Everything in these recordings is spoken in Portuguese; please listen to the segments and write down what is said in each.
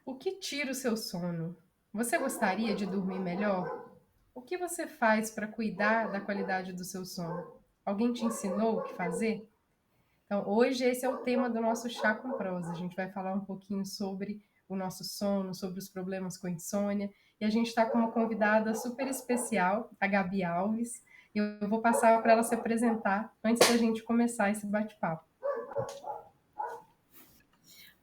O que tira o seu sono? Você gostaria de dormir melhor? O que você faz para cuidar da qualidade do seu sono? Alguém te ensinou o que fazer? Então, hoje esse é o tema do nosso Chá com Prosa. A gente vai falar um pouquinho sobre o nosso sono, sobre os problemas com insônia. E a gente está com uma convidada super especial, a Gabi Alves. E eu vou passar para ela se apresentar antes da gente começar esse bate-papo.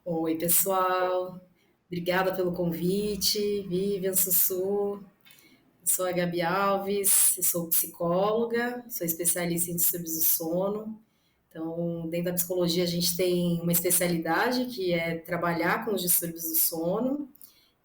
Oi, pessoal. Obrigada pelo convite. Vivian, Sussu. Sou a Gabi Alves, sou psicóloga, sou especialista em distúrbios do sono. Então, dentro da psicologia, a gente tem uma especialidade que é trabalhar com os distúrbios do sono.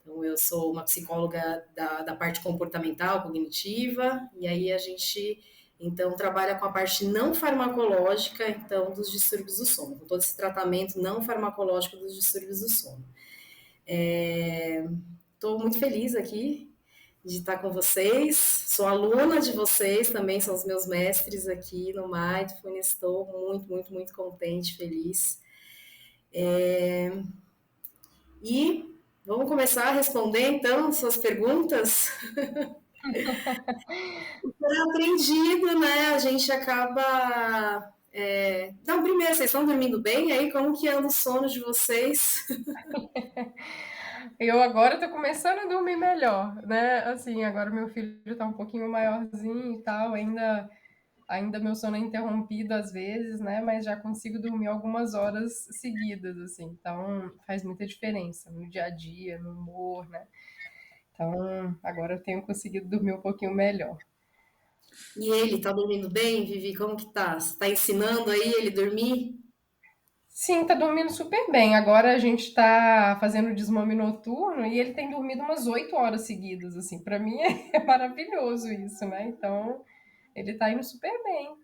Então, eu sou uma psicóloga da parte comportamental, cognitiva, e aí a gente, então, trabalha com a parte não farmacológica, então, dos distúrbios do sono, com todo esse tratamento não farmacológico dos distúrbios do sono. Estou muito feliz aqui de estar com vocês, sou aluna de vocês, também são os meus mestres aqui no Mindfulness, estou muito, muito, muito contente, feliz. E vamos começar a responder, então, suas perguntas. É aprendido, né? A gente acaba. Não, primeiro, vocês estão dormindo bem? Aí, como que anda o sono de vocês? Eu agora tô começando a dormir melhor, né? Assim, agora meu filho tá um pouquinho maiorzinho e tal, ainda meu sono é interrompido às vezes, né? Mas já consigo dormir algumas horas seguidas, assim. Então faz muita diferença no dia a dia, no humor, né? Então agora eu tenho conseguido dormir um pouquinho melhor. E ele, tá dormindo bem, Vivi? Como que tá? Você tá ensinando aí ele dormir? Sim, tá dormindo super bem. Agora a gente tá fazendo desmame noturno e ele tem dormido umas 8 horas seguidas, assim. Pra mim é maravilhoso isso, né? Então ele tá indo super bem.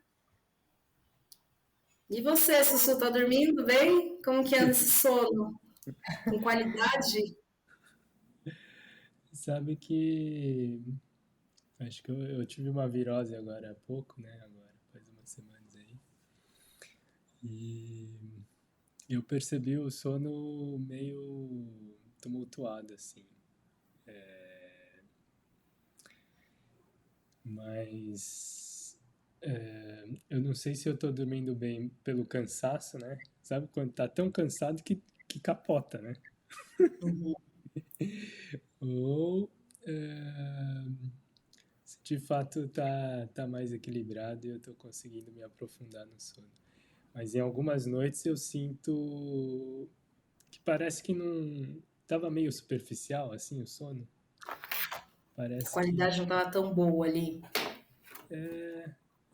E você, Sussu, tá dormindo bem? Como que anda esse sono? Com qualidade? Sabe que acho que eu tive uma virose agora há pouco, né? Agora, faz umas semanas aí. E eu percebi o sono meio tumultuado, assim. Mas eu não sei se eu tô dormindo bem pelo cansaço, né? Sabe quando tá tão cansado que capota, né? Uhum. Ou é, se de fato tá mais equilibrado e eu tô conseguindo me aprofundar no sono. Mas em algumas noites eu sinto que parece que não tava meio superficial assim o sono. A Parece que qualidade não tava tão boa ali.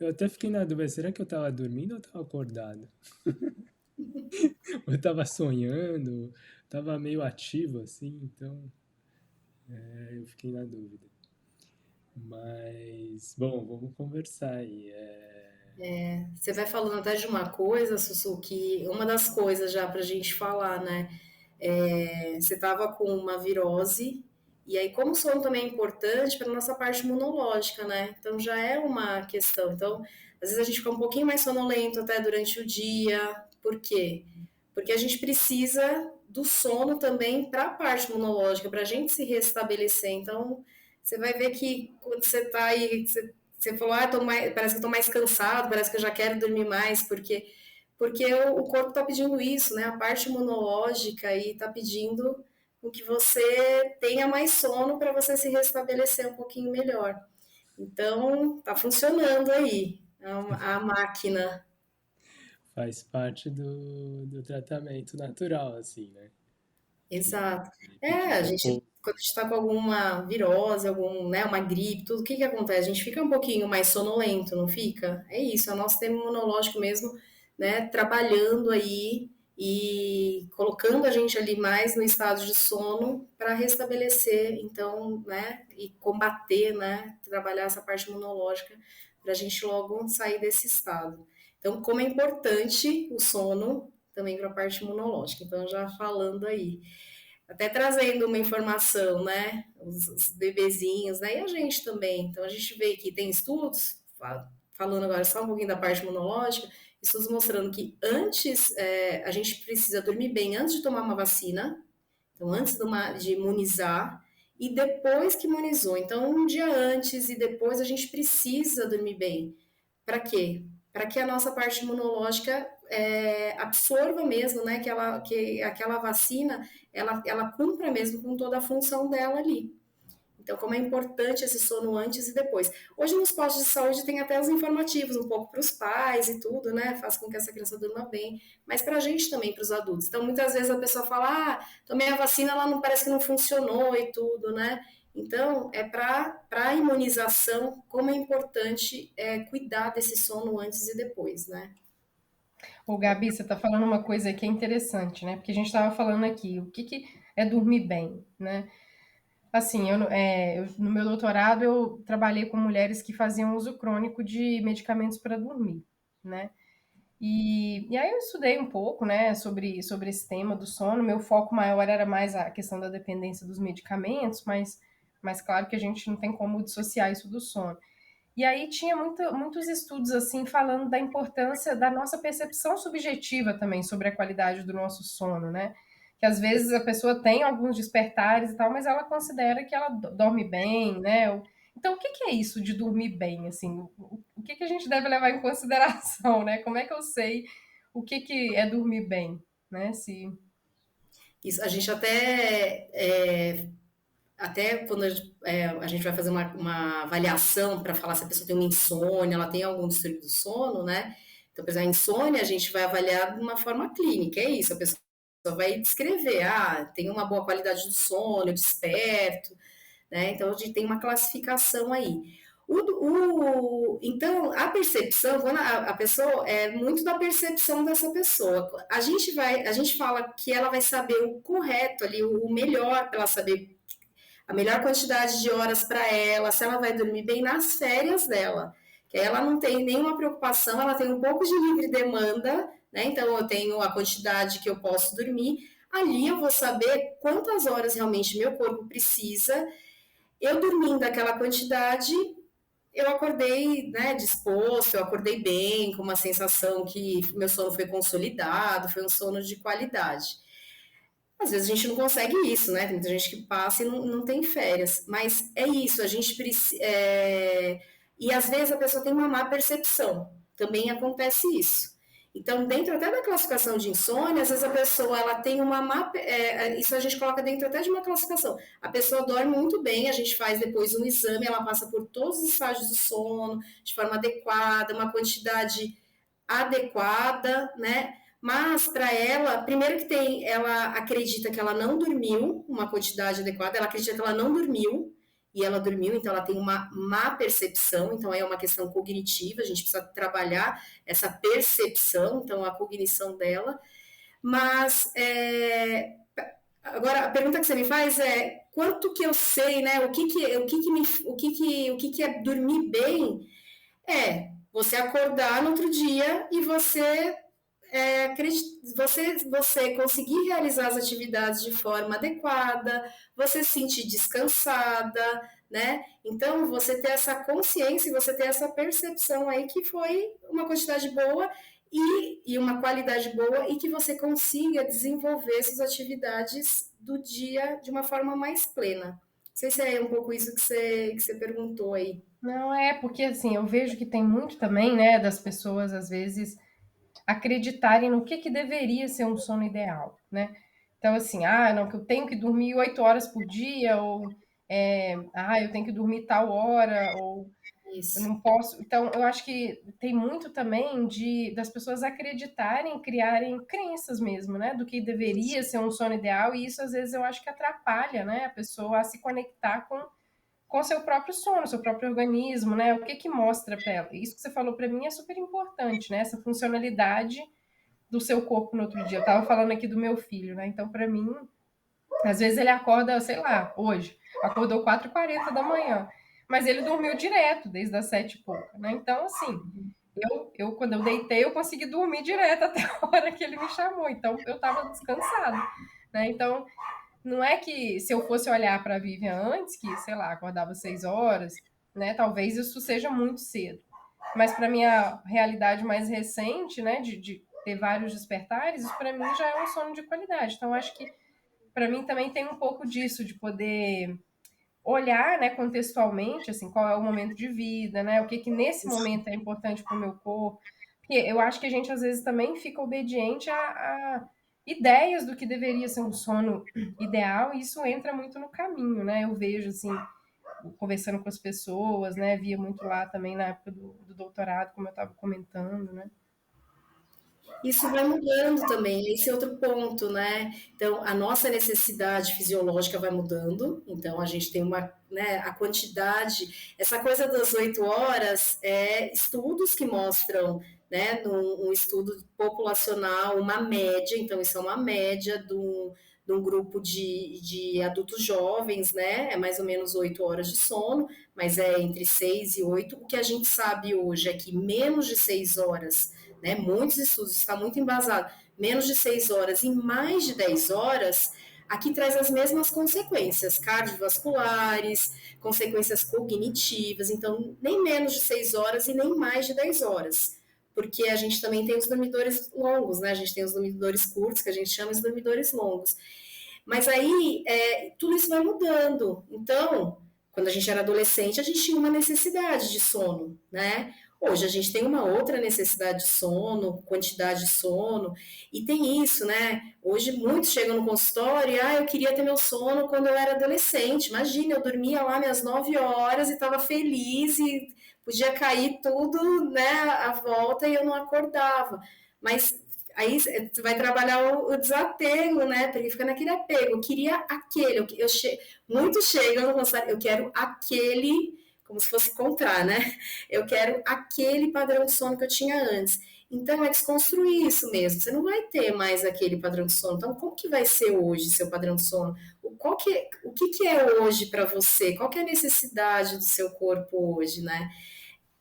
eu até fiquei na dúvida, será que eu tava dormindo ou tava acordado? Ou eu tava sonhando, tava meio ativo assim, então eu fiquei na dúvida. Mas, bom, vamos conversar aí. Você vai falando até de uma coisa, Sussu, que uma das coisas já pra gente falar, né? Você estava com uma virose, e aí, como o sono também é importante para a nossa parte imunológica, né? Então, já é uma questão. Então, às vezes a gente fica um pouquinho mais sonolento até durante o dia. Por quê? Porque a gente precisa do sono também para a parte imunológica, para a gente se restabelecer. Então, você vai ver que quando você está aí, você falou, parece que eu estou mais cansado, parece que eu já quero dormir mais, porque o corpo está pedindo isso, né? A parte imunológica aí está pedindo o que você tenha mais sono para você se restabelecer um pouquinho melhor. Então, tá funcionando aí a máquina. Faz parte do tratamento natural, assim, né? Que Exato. que A o gente, corpo. quando a gente está com alguma virose, né, uma gripe, tudo, o que que acontece? A gente fica um pouquinho mais sonolento, não fica? É isso, é o nosso sistema imunológico mesmo, né, trabalhando aí e colocando a gente ali mais no estado de sono para restabelecer, então, né, e combater, né, trabalhar essa parte imunológica para a gente logo sair desse estado. Então, como é importante o sono também para a parte imunológica. Então, já falando aí até trazendo uma informação, né? Os bebezinhos, né? E a gente também. Então a gente vê que tem estudos, falando agora só um pouquinho da parte imunológica, estudos mostrando que antes a gente precisa dormir bem antes de tomar uma vacina. Então, antes de imunizar e depois que imunizou. Então, um dia antes e depois a gente precisa dormir bem. Para quê? Para que a nossa parte imunológica absorva mesmo, né? Que aquela vacina ela cumpra mesmo com toda a função dela ali. Então, como é importante esse sono antes e depois. Hoje, nos postos de saúde, tem até os informativos, um pouco para os pais e tudo, né? Faz com que essa criança durma bem. Mas para a gente também, para os adultos. Então, muitas vezes a pessoa fala, tomei a vacina, ela não parece que não funcionou e tudo, né? Então, é para a imunização, como é importante cuidar desse sono antes e depois, né? Ô, Gabi, você está falando uma coisa que é interessante, né? Porque a gente estava falando aqui, o que, que é dormir bem, né? Assim, no meu doutorado eu trabalhei com mulheres que faziam uso crônico de medicamentos para dormir, né? E aí eu estudei um pouco, né, sobre esse tema do sono. Meu foco maior era mais a questão da dependência dos medicamentos, mas claro que a gente não tem como dissociar isso do sono. E aí tinha muitos estudos assim falando da importância da nossa percepção subjetiva também sobre a qualidade do nosso sono, né? Que às vezes a pessoa tem alguns despertares e tal, mas ela considera que ela dorme bem, né? Então, o que que é isso de dormir bem, assim? O que que a gente deve levar em consideração, né? Como é que eu sei o que que é dormir bem, né? Se Isso, a gente até quando a gente vai fazer uma avaliação para falar se a pessoa tem uma insônia, ela tem algum distúrbio do sono, né? Então, por exemplo, a insônia a gente vai avaliar de uma forma clínica, é isso, a pessoa vai descrever, tem uma boa qualidade do sono, eu desperto, né? Então, a gente tem uma classificação aí. Então, a percepção, quando a pessoa, é muito da percepção dessa pessoa. A gente fala que ela vai saber o correto ali, o melhor para ela saber a melhor quantidade de horas para ela, se ela vai dormir bem nas férias dela. Que aí ela não tem nenhuma preocupação, ela tem um pouco de livre demanda, né? Então eu tenho a quantidade que eu posso dormir. Ali eu vou saber quantas horas realmente meu corpo precisa. Eu dormindo aquela quantidade, eu acordei, né, disposto, eu acordei bem, com uma sensação que meu sono foi consolidado, foi um sono de qualidade. Às vezes a gente não consegue isso, né? Tem muita gente que passa e não tem férias. Mas é isso, a gente precisa. E às vezes a pessoa tem uma má percepção. Também acontece isso. Então, dentro até da classificação de insônia, às vezes a pessoa ela tem uma má. Isso a gente coloca dentro até de uma classificação. A pessoa dorme muito bem, a gente faz depois um exame, ela passa por todos os estágios do sono, de forma adequada, uma quantidade adequada, né? Mas para ela, primeiro que ela acredita que ela não dormiu uma quantidade adequada, ela acredita que ela não dormiu e ela dormiu, então ela tem uma má percepção, então é uma questão cognitiva, a gente precisa trabalhar essa percepção, então a cognição dela. Mas agora a pergunta que você me faz é quanto que eu sei, né? O que é dormir bem? É você acordar no outro dia e você conseguir realizar as atividades de forma adequada, você se sentir descansada, né? Então, você ter essa consciência e você ter essa percepção aí que foi uma quantidade boa e uma qualidade boa e que você consiga desenvolver essas atividades do dia de uma forma mais plena. Não sei se é um pouco isso que você perguntou aí. não é porque assim, eu vejo que tem muito também, né, das pessoas às vezes acreditarem no que deveria ser um sono ideal, né? Então, assim, não, que eu tenho que dormir 8 horas por dia, ou eu tenho que dormir tal hora, ou eu Isso. não posso. Então, eu acho que tem muito também das pessoas acreditarem, criarem crenças mesmo, né? Do que deveria ser um sono ideal, e isso às vezes eu acho que atrapalha, né? A pessoa a se conectar com seu próprio sono, seu próprio organismo, né? O que que mostra para ela? Isso que você falou para mim é super importante, né? Essa funcionalidade do seu corpo no outro dia. Eu tava falando aqui do meu filho, né? Então, para mim, às vezes ele acorda, sei lá, hoje, acordou 4h40 da manhã, mas ele dormiu direto desde as 7h e pouca, né? Então, assim, quando eu deitei, eu consegui dormir direto até a hora que ele me chamou. Então, eu tava descansado, né? Então, não é que se eu fosse olhar para a Vivian antes, que, sei lá, acordava 6 horas, né? Talvez isso seja muito cedo. Mas para minha realidade mais recente, né, de ter vários despertares, isso para mim já é um sono de qualidade. Então, acho que para mim também tem um pouco disso, de poder olhar, né, contextualmente, assim, qual é o momento de vida, né, o que que nesse momento é importante para o meu corpo, porque eu acho que a gente às vezes também fica obediente a ideias do que deveria ser um sono ideal, e isso entra muito no caminho, né, eu vejo, assim, conversando com as pessoas, né, via muito lá também na época do doutorado, como eu estava comentando, né. Isso vai mudando também, esse é outro ponto, né? Então, a nossa necessidade fisiológica vai mudando, então a gente tem uma, né, a quantidade, essa coisa das 8 horas, estudos que mostram, né, um estudo populacional, uma média, então isso é uma média de um grupo de adultos jovens, né? É mais ou menos 8 horas de sono, mas é entre 6 e 8. O que a gente sabe hoje é que menos de 6 horas, né? Muitos estudos, está muito embasado, menos de 6 horas e mais de 10 horas, aqui traz as mesmas consequências cardiovasculares, consequências cognitivas, então nem menos de 6 horas e nem mais de 10 horas. Porque a gente também tem os dormidores longos, né? A gente tem os dormidores curtos, que a gente chama de dormidores longos. Mas aí tudo isso vai mudando. Então, quando a gente era adolescente, a gente tinha uma necessidade de sono, né? Hoje a gente tem uma outra necessidade de sono, quantidade de sono, e tem isso, né? Hoje muitos chegam no consultório e, eu queria ter meu sono quando eu era adolescente. Imagina, eu dormia lá minhas 9 horas e estava feliz e podia cair tudo, né, à volta e eu não acordava. Mas aí você vai trabalhar o desapego, né? Porque fica naquele apego. Eu queria aquele, muitos chegam no consultório, eu quero aquele, como se fosse comprar, né? Eu quero aquele padrão de sono que eu tinha antes. Então, é desconstruir isso mesmo. Você não vai ter mais aquele padrão de sono. Então, como que vai ser hoje seu padrão de sono? O que é hoje para você? Qual que é a necessidade do seu corpo hoje, né?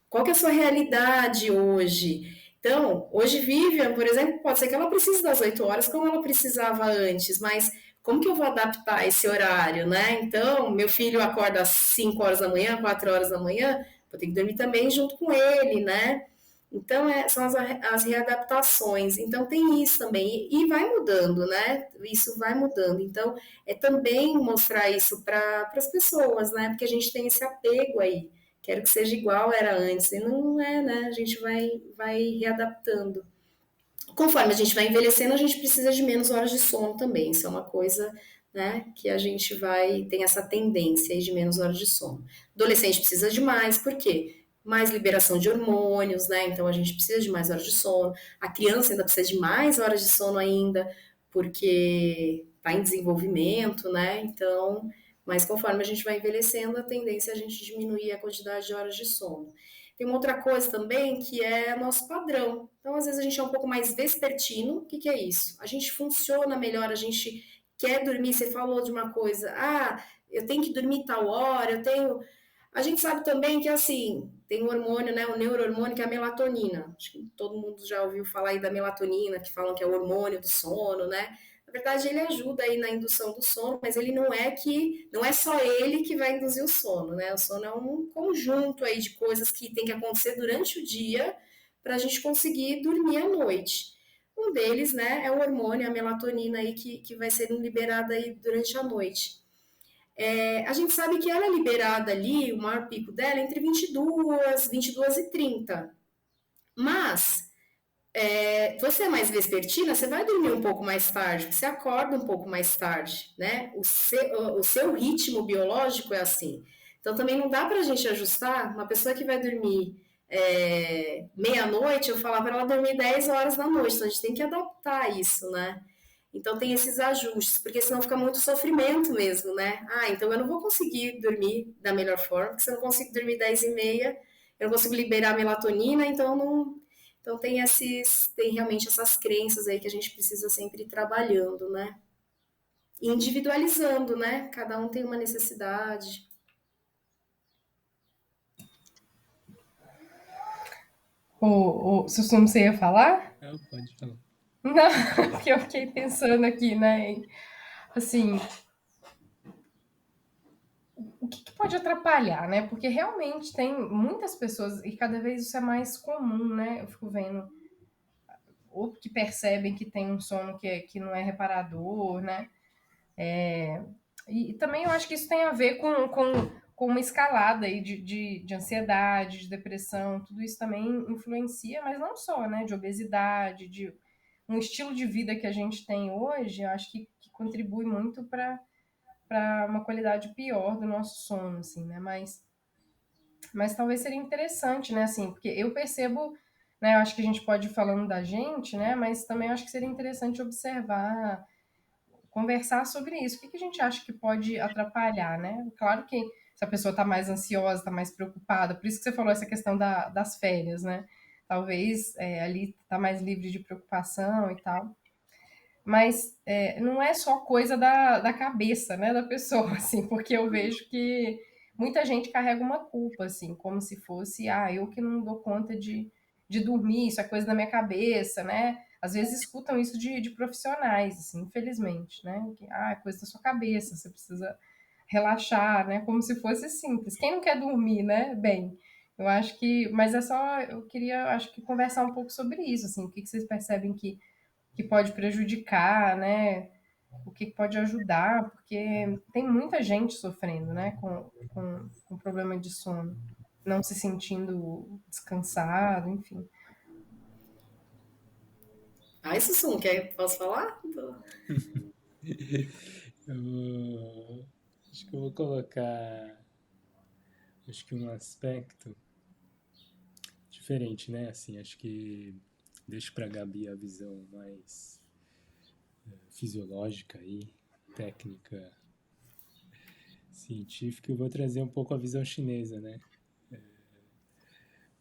Qual que é a sua realidade hoje? Então, hoje Vivian, por exemplo, pode ser que ela precise das 8 horas como ela precisava antes, mas como que eu vou adaptar esse horário, né? Então, meu filho acorda às 5 horas da manhã, 4 horas da manhã, vou ter que dormir também junto com ele, né? Então, são as readaptações. Então, tem isso também. E vai mudando, né? Isso vai mudando. Então, é também mostrar isso para as pessoas, né? Porque a gente tem esse apego aí. Quero que seja igual era antes. E não é, né? A gente vai readaptando. Conforme a gente vai envelhecendo, a gente precisa de menos horas de sono também. Isso é uma coisa, né, que a gente tem essa tendência aí de menos horas de sono. Adolescente precisa de mais, por quê? Mais liberação de hormônios, né? Então a gente precisa de mais horas de sono. A criança ainda precisa de mais horas de sono ainda, porque está em desenvolvimento, né? Então, mas conforme a gente vai envelhecendo, a tendência é a gente diminuir a quantidade de horas de sono. Tem uma outra coisa também que é nosso padrão. Então, às vezes, a gente é um pouco mais vespertino. O que, que é isso? A gente funciona melhor, a gente quer dormir. Você falou de uma coisa, eu tenho que dormir tal hora, eu tenho. A gente sabe também que, assim, tem um hormônio, né, o neurohormônio, que é a melatonina. Acho que todo mundo já ouviu falar aí da melatonina, que falam que é o hormônio do sono, né? Na verdade, ele ajuda aí na indução do sono, mas ele não é só ele que vai induzir o sono, né? O sono é um conjunto aí de coisas que tem que acontecer durante o dia para a gente conseguir dormir à noite. Um deles, né, é o hormônio, a melatonina aí que vai sendo liberada aí durante a noite. A gente sabe que ela é liberada ali, o maior pico dela é entre 22 e 30. Mas você é mais vespertina, você vai dormir um pouco mais tarde, você acorda um pouco mais tarde, né? O seu ritmo biológico é assim. Então também não dá para a gente ajustar uma pessoa que vai dormir meia-noite, eu falar para ela dormir 10 horas da noite, então a gente tem que adaptar isso, né? Então tem esses ajustes, porque senão fica muito sofrimento mesmo, né? Então eu não vou conseguir dormir da melhor forma, porque se eu não consigo dormir 10h30, eu não consigo liberar melatonina, então não. Então tem realmente essas crenças aí que a gente precisa sempre ir trabalhando, né? Individualizando, né? Cada um tem uma necessidade. Sussumo, você ia falar? Não, pode falar. Não, porque eu fiquei pensando aqui, né? Assim, o que pode atrapalhar, né? Porque realmente tem muitas pessoas, e cada vez isso é mais comum, né? Eu fico vendo, ou que percebem que tem um sono que não é reparador, né? E também eu acho que isso tem a ver com uma escalada aí de ansiedade, de depressão, tudo isso também influencia, mas não só, né? De obesidade, de um estilo de vida que a gente tem hoje, eu acho que contribui muito para uma qualidade pior do nosso sono, assim, né? Mas talvez seria interessante, né? Assim, porque eu percebo, né? Eu acho que a gente pode ir falando da gente, né? Mas também eu acho que seria interessante observar, conversar sobre isso. O que que a gente acha que pode atrapalhar, né? Claro que se a pessoa está mais ansiosa, está mais preocupada, por isso que você falou essa questão das férias, né? Talvez ali está mais livre de preocupação e tal. Mas não é só coisa da cabeça, né, da pessoa, assim, porque eu vejo que muita gente carrega uma culpa, assim, como se fosse, eu que não dou conta de dormir, isso é coisa da minha cabeça, né? Às vezes escutam isso de profissionais, assim, infelizmente, né? Que, é coisa da sua cabeça, você precisa relaxar, né? Como se fosse simples. Quem não quer dormir, né? Bem, eu acho que, mas eu queria, acho que conversar um pouco sobre isso, assim, o que vocês percebem que pode prejudicar, né? O que pode ajudar, porque tem muita gente sofrendo, né? Com problema de sono, não se sentindo descansado, enfim. Isso Sussum, posso falar? Acho que eu vou colocar, acho que um aspecto diferente, né? Assim, acho que deixo para Gabi a visão mais fisiológica aí, técnica, científica. Eu vou trazer um pouco a visão chinesa, né?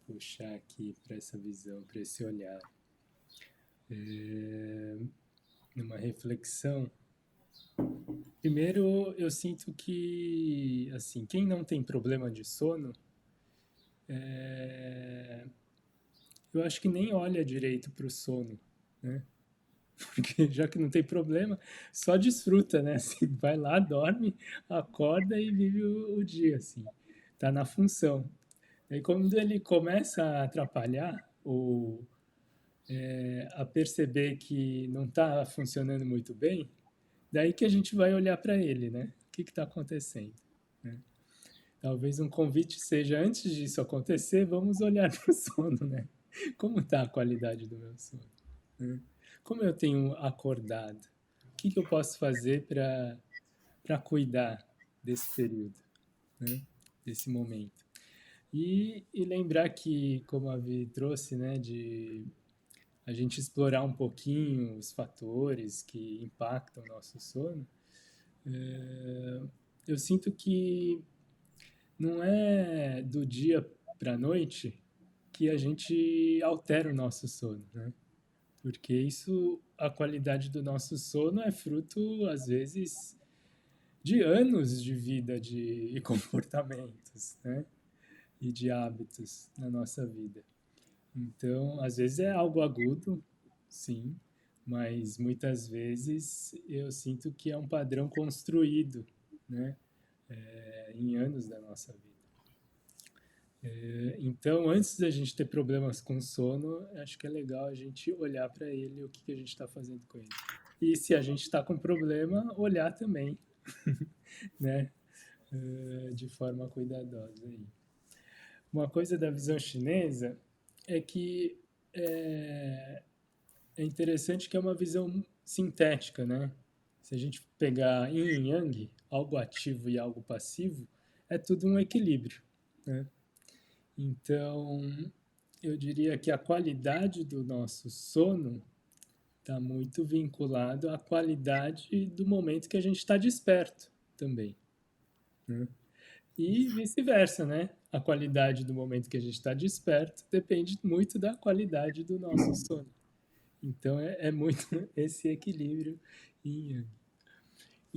Puxar aqui para essa visão, para esse olhar. Numa reflexão. Primeiro, eu sinto que, assim, quem não tem problema de sono, eu acho que nem olha direito para o sono, né? Porque já que não tem problema, só desfruta, né? Assim, vai lá, dorme, acorda e vive o dia, assim. Tá na função. E quando ele começa a atrapalhar ou a perceber que não está funcionando muito bem, daí que a gente vai olhar para ele, né? O que está acontecendo? Né? Talvez um convite seja, antes disso acontecer, vamos olhar para o sono, né? Como está a qualidade do meu sono? Né? Como eu tenho acordado? O que eu posso fazer para cuidar desse período, né? Desse momento? E lembrar que, como a Vi trouxe, né, de a gente explorar um pouquinho os fatores que impactam o nosso sono, eu sinto que não é do dia para a noite que a gente altera o nosso sono, né? Porque isso, a qualidade do nosso sono é fruto, às vezes, de anos de vida de comportamentos, né? E de hábitos na nossa vida. Então, às vezes é algo agudo, sim, mas muitas vezes eu sinto que é um padrão construído, né? Em anos da nossa vida. Então, antes da gente ter problemas com sono, acho que é legal a gente olhar para ele, o que a gente está fazendo com ele. E se a gente está com problema, olhar também, né? De forma cuidadosa. Aí. Uma coisa da visão chinesa é que é interessante que é uma visão sintética, né? Se a gente pegar yin e yang, algo ativo e algo passivo, é tudo um equilíbrio, né? Então, eu diria que a qualidade do nosso sono está muito vinculado à qualidade do momento que a gente está desperto também, né? E vice-versa, né? A qualidade do momento que a gente está desperto depende muito da qualidade do nosso sono. Então é muito esse equilíbrio. Em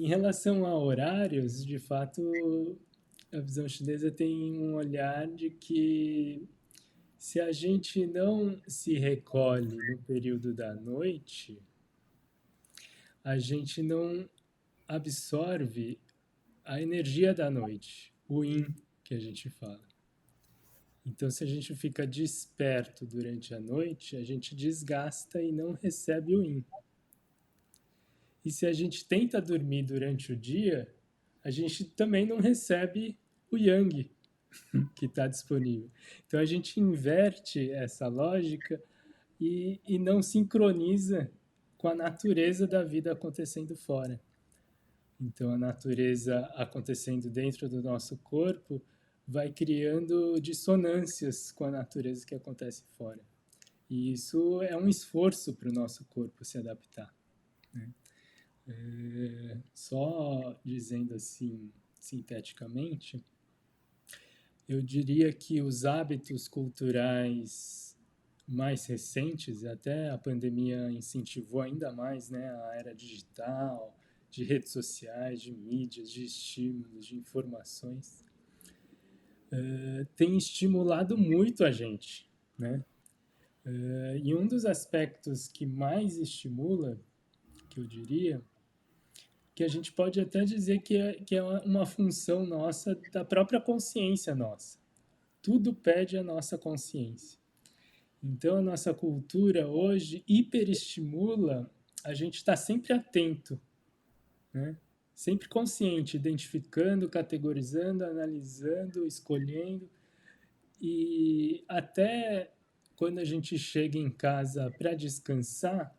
relação a horários, de fato, a visão chinesa tem um olhar de que se a gente não se recolhe no período da noite, a gente não absorve a energia da noite, o yin que a gente fala. Então, se a gente fica desperto durante a noite, a gente desgasta e não recebe o yin. E se a gente tenta dormir durante o dia, a gente também não recebe o yang que está disponível. Então a gente inverte essa lógica e não sincroniza com a natureza da vida acontecendo fora. Então a natureza acontecendo dentro do nosso corpo vai criando dissonâncias com a natureza que acontece fora. E isso é um esforço para o nosso corpo se adaptar, né? Só dizendo assim, sinteticamente, eu diria que os hábitos culturais mais recentes, até a pandemia incentivou ainda mais, né, a era digital, de redes sociais, de mídias, de estímulos, de informações, tem estimulado muito a gente, né? E um dos aspectos que mais estimula, que eu diria, que a gente pode até dizer que é uma função nossa, da própria consciência nossa. Tudo pede a nossa consciência. Então, a nossa cultura hoje hiperestimula a gente estar sempre atento, né? Sempre consciente, identificando, categorizando, analisando, escolhendo. E até quando a gente chega em casa para descansar,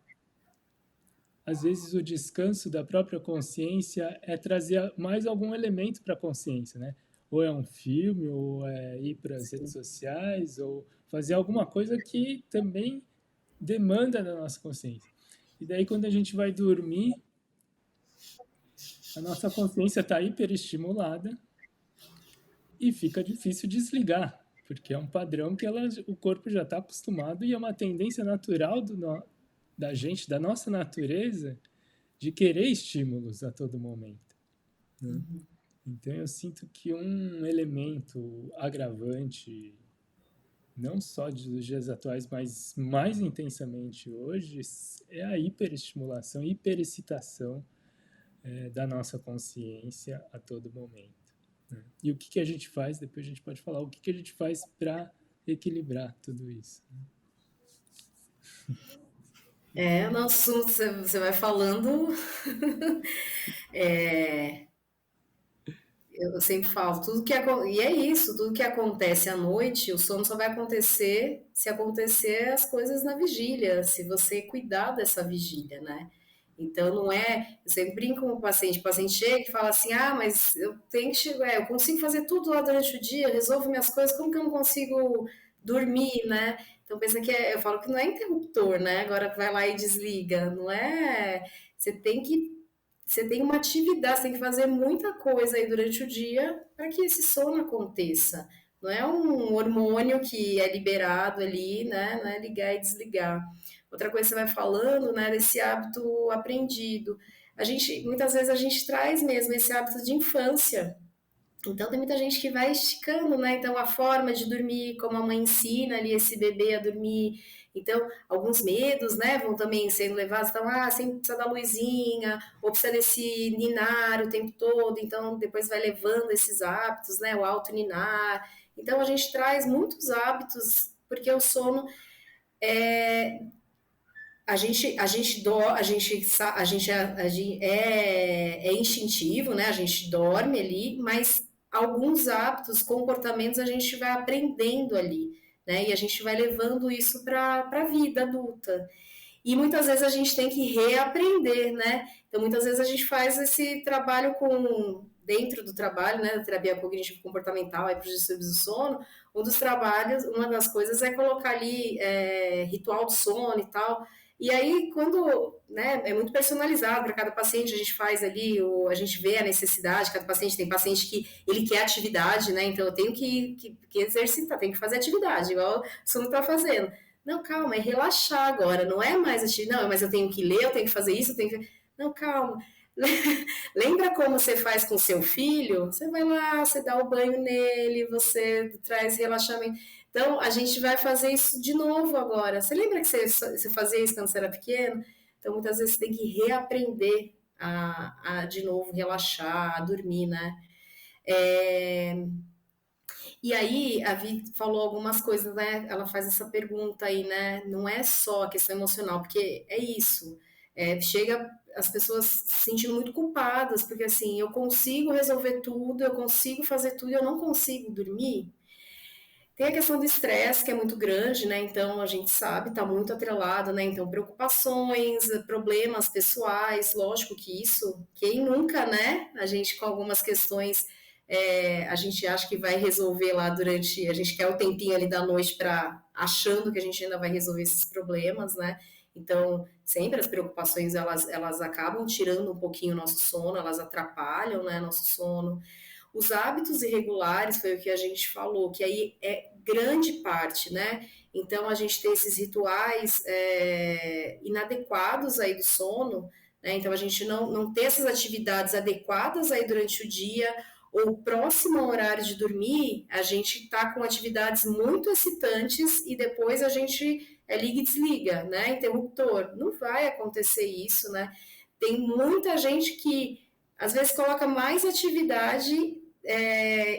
às vezes o descanso da própria consciência é trazer mais algum elemento para a consciência, né? Ou é um filme, ou é ir para as redes sociais, ou fazer alguma coisa que também demanda da nossa consciência. E daí quando a gente vai dormir, a nossa consciência está hiperestimulada e fica difícil desligar, porque é um padrão que o corpo já está acostumado e é uma tendência natural da gente, da nossa natureza, de querer estímulos a todo momento, né? Então eu sinto que um elemento agravante, não só dos dias atuais, mas mais intensamente hoje, é a hiperestimulação, hiperexcitação da nossa consciência a todo momento, né? E o que a gente faz, depois a gente pode falar, o que a gente faz para equilibrar tudo isso, né? Nosso, você vai falando. Eu sempre falo, e é isso, tudo que acontece à noite, o sono só vai acontecer se acontecer as coisas na vigília, se você cuidar dessa vigília, né? Então não é, eu sempre brinco com o paciente chega e fala assim, mas eu tenho que, eu consigo fazer tudo lá durante o dia, resolvo minhas coisas, como que eu não consigo dormir, né? Então pensa que eu falo que não é interruptor, né? Agora vai lá e desliga, não é, você tem uma atividade, você tem que fazer muita coisa aí durante o dia para que esse sono aconteça. Não é um hormônio que é liberado ali, né? Não é ligar e desligar. Outra coisa que você vai falando, né, desse hábito aprendido. Muitas vezes a gente traz mesmo esse hábito de infância. Então tem muita gente que vai esticando, né? Então a forma de dormir, como a mãe ensina ali esse bebê a dormir. Então, alguns medos, né, vão também sendo levados. Então, sempre precisa da luzinha, ou precisa desse ninar o tempo todo. Então, depois vai levando esses hábitos, né, o auto-ninar. Então, a gente traz muitos hábitos, porque o sono é instintivo, né? A gente dorme ali, mas alguns hábitos, comportamentos a gente vai aprendendo ali, né? E a gente vai levando isso para a vida adulta. E muitas vezes a gente tem que reaprender, né? Então, muitas vezes a gente faz esse trabalho dentro do trabalho, né, da terapia cognitivo comportamental para os distúrbios do sono. Um dos trabalhos, uma das coisas é colocar ali ritual do sono e tal. E aí, quando, né, é muito personalizado para cada paciente, a gente faz ali, a gente vê a necessidade, cada paciente tem paciente que ele quer atividade, né? Então eu tenho que exercitar, tenho que fazer atividade, igual o Suno está fazendo. Não, calma, é relaxar agora, não é mais atividade, não, mas eu tenho que ler, eu tenho que fazer isso, eu tenho que. Não, calma. Lembra como você faz com seu filho? Você vai lá, você dá o banho nele, você traz relaxamento. Então, a gente vai fazer isso de novo agora. Você lembra que você fazia isso quando você era pequeno? Então, muitas vezes você tem que reaprender de novo, relaxar, a dormir, né? E aí, a Vi falou algumas coisas, né? Ela faz essa pergunta aí, né? Não é só a questão emocional, porque é isso. Chega as pessoas se sentindo muito culpadas, porque assim, eu consigo resolver tudo, eu consigo fazer tudo, eu não consigo dormir. Tem a questão do estresse, que é muito grande, né? Então, a gente sabe, está muito atrelado, né? Então, preocupações, problemas pessoais, lógico que isso, quem nunca, né? A gente com algumas questões, a gente acha que vai resolver lá durante, a gente quer o tempinho ali da noite para achando que a gente ainda vai resolver esses problemas, né? Então, sempre as preocupações, elas acabam tirando um pouquinho o nosso sono, elas atrapalham, né, nosso sono. Os hábitos irregulares foi o que a gente falou, que aí é grande parte, né? Então a gente tem esses rituais inadequados aí do sono, né? Então a gente não ter essas atividades adequadas aí durante o dia ou próximo ao horário de dormir, a gente tá com atividades muito excitantes e depois a gente liga e desliga, né? Interruptor. Não vai acontecer isso, né? Tem muita gente que às vezes coloca mais atividade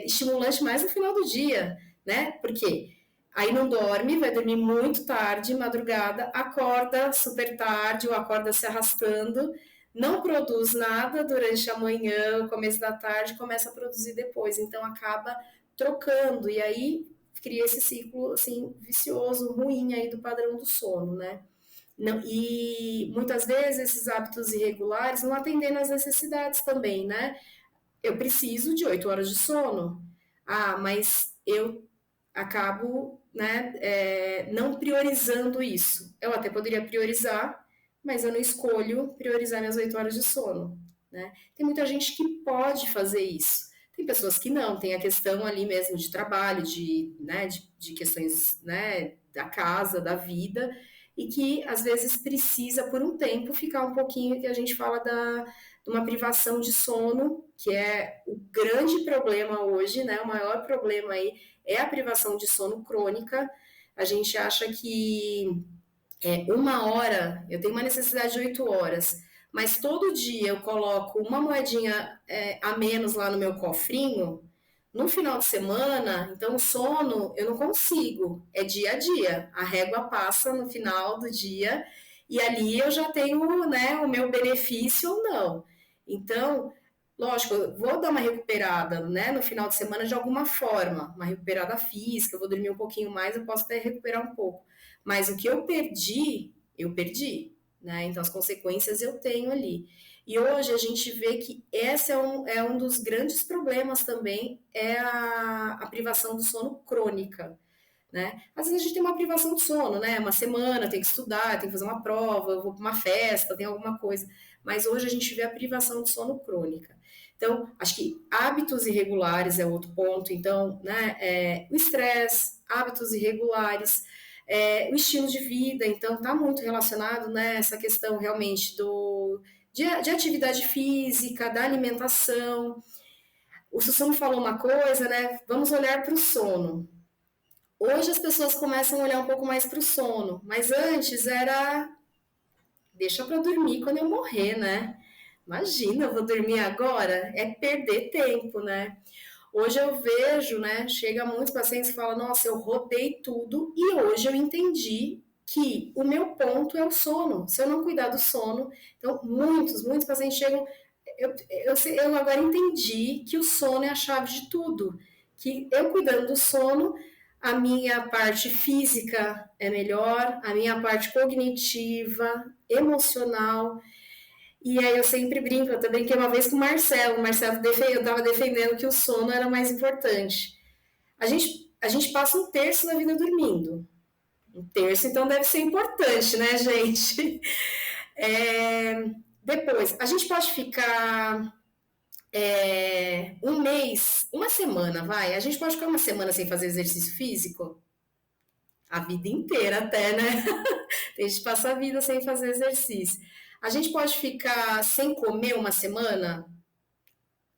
estimulante mais no final do dia, né? Porque aí não dorme, vai dormir muito tarde, madrugada, acorda super tarde ou acorda se arrastando, não produz nada durante a manhã, o começo da tarde, começa a produzir depois. Então acaba trocando e aí cria esse ciclo assim vicioso, ruim aí do padrão do sono, né? Não, e muitas vezes esses hábitos irregulares não atendem às necessidades também, né? Eu preciso de 8 horas de sono. Ah, mas eu acabo, né, não priorizando isso. Eu até poderia priorizar, mas eu não escolho priorizar minhas 8 horas de sono. Né? Tem muita gente que pode fazer isso. Tem pessoas que não, tem a questão ali mesmo de trabalho, de questões, né, da casa, da vida, e que às vezes precisa por um tempo ficar um pouquinho, que a gente fala de uma privação de sono, que é o grande problema hoje, né? O maior problema aí é a privação de sono crônica. A gente acha que 1 hora, eu tenho uma necessidade de 8 horas, mas todo dia eu coloco uma moedinha a menos lá no meu cofrinho, no final de semana, então o sono eu não consigo, é dia a dia, a régua passa no final do dia e ali eu já tenho, né, o meu benefício ou não. Então, lógico, eu vou dar uma recuperada, né, no final de semana de alguma forma, uma recuperada física, eu vou dormir um pouquinho mais, eu posso até recuperar um pouco. Mas o que eu perdi, né? Então as consequências eu tenho ali. E hoje a gente vê que esse é um dos grandes problemas também, é a privação do sono crônica. Né? Às vezes a gente tem uma privação de sono, né? Uma semana, tem que estudar, tem que fazer uma prova, eu vou para uma festa, tem alguma coisa. Mas hoje a gente vê a privação de sono crônica. Então, acho que hábitos irregulares é outro ponto. Então, né, o estresse, hábitos irregulares, o estilo de vida. Então, está muito relacionado, né, essa questão realmente de atividade física, da alimentação. O Sussumo falou uma coisa, né? Vamos olhar para o sono. Hoje as pessoas começam a olhar um pouco mais para o sono, mas antes era deixa para dormir quando eu morrer, né? Imagina, eu vou dormir agora? É perder tempo, né? Hoje eu vejo, né? Chega muitos pacientes que falam: Nossa, eu rodei tudo e hoje eu entendi que o meu ponto é o sono. Se eu não cuidar do sono, então muitos pacientes chegam. Eu agora entendi que o sono é a chave de tudo. Que eu cuidando do sono, a minha parte física é melhor, a minha parte cognitiva, emocional. E aí eu sempre brinco, eu também brinquei uma vez com o Marcelo eu estava defendendo que o sono era mais importante. A gente passa um terço da vida dormindo. Um terço, então, deve ser importante, né, gente? Depois, a gente pode ficar um mês, uma semana, vai. A gente pode ficar uma semana sem fazer exercício físico? A vida inteira até, né? Tem gente que passa a vida sem fazer exercício. A gente pode ficar sem comer uma semana?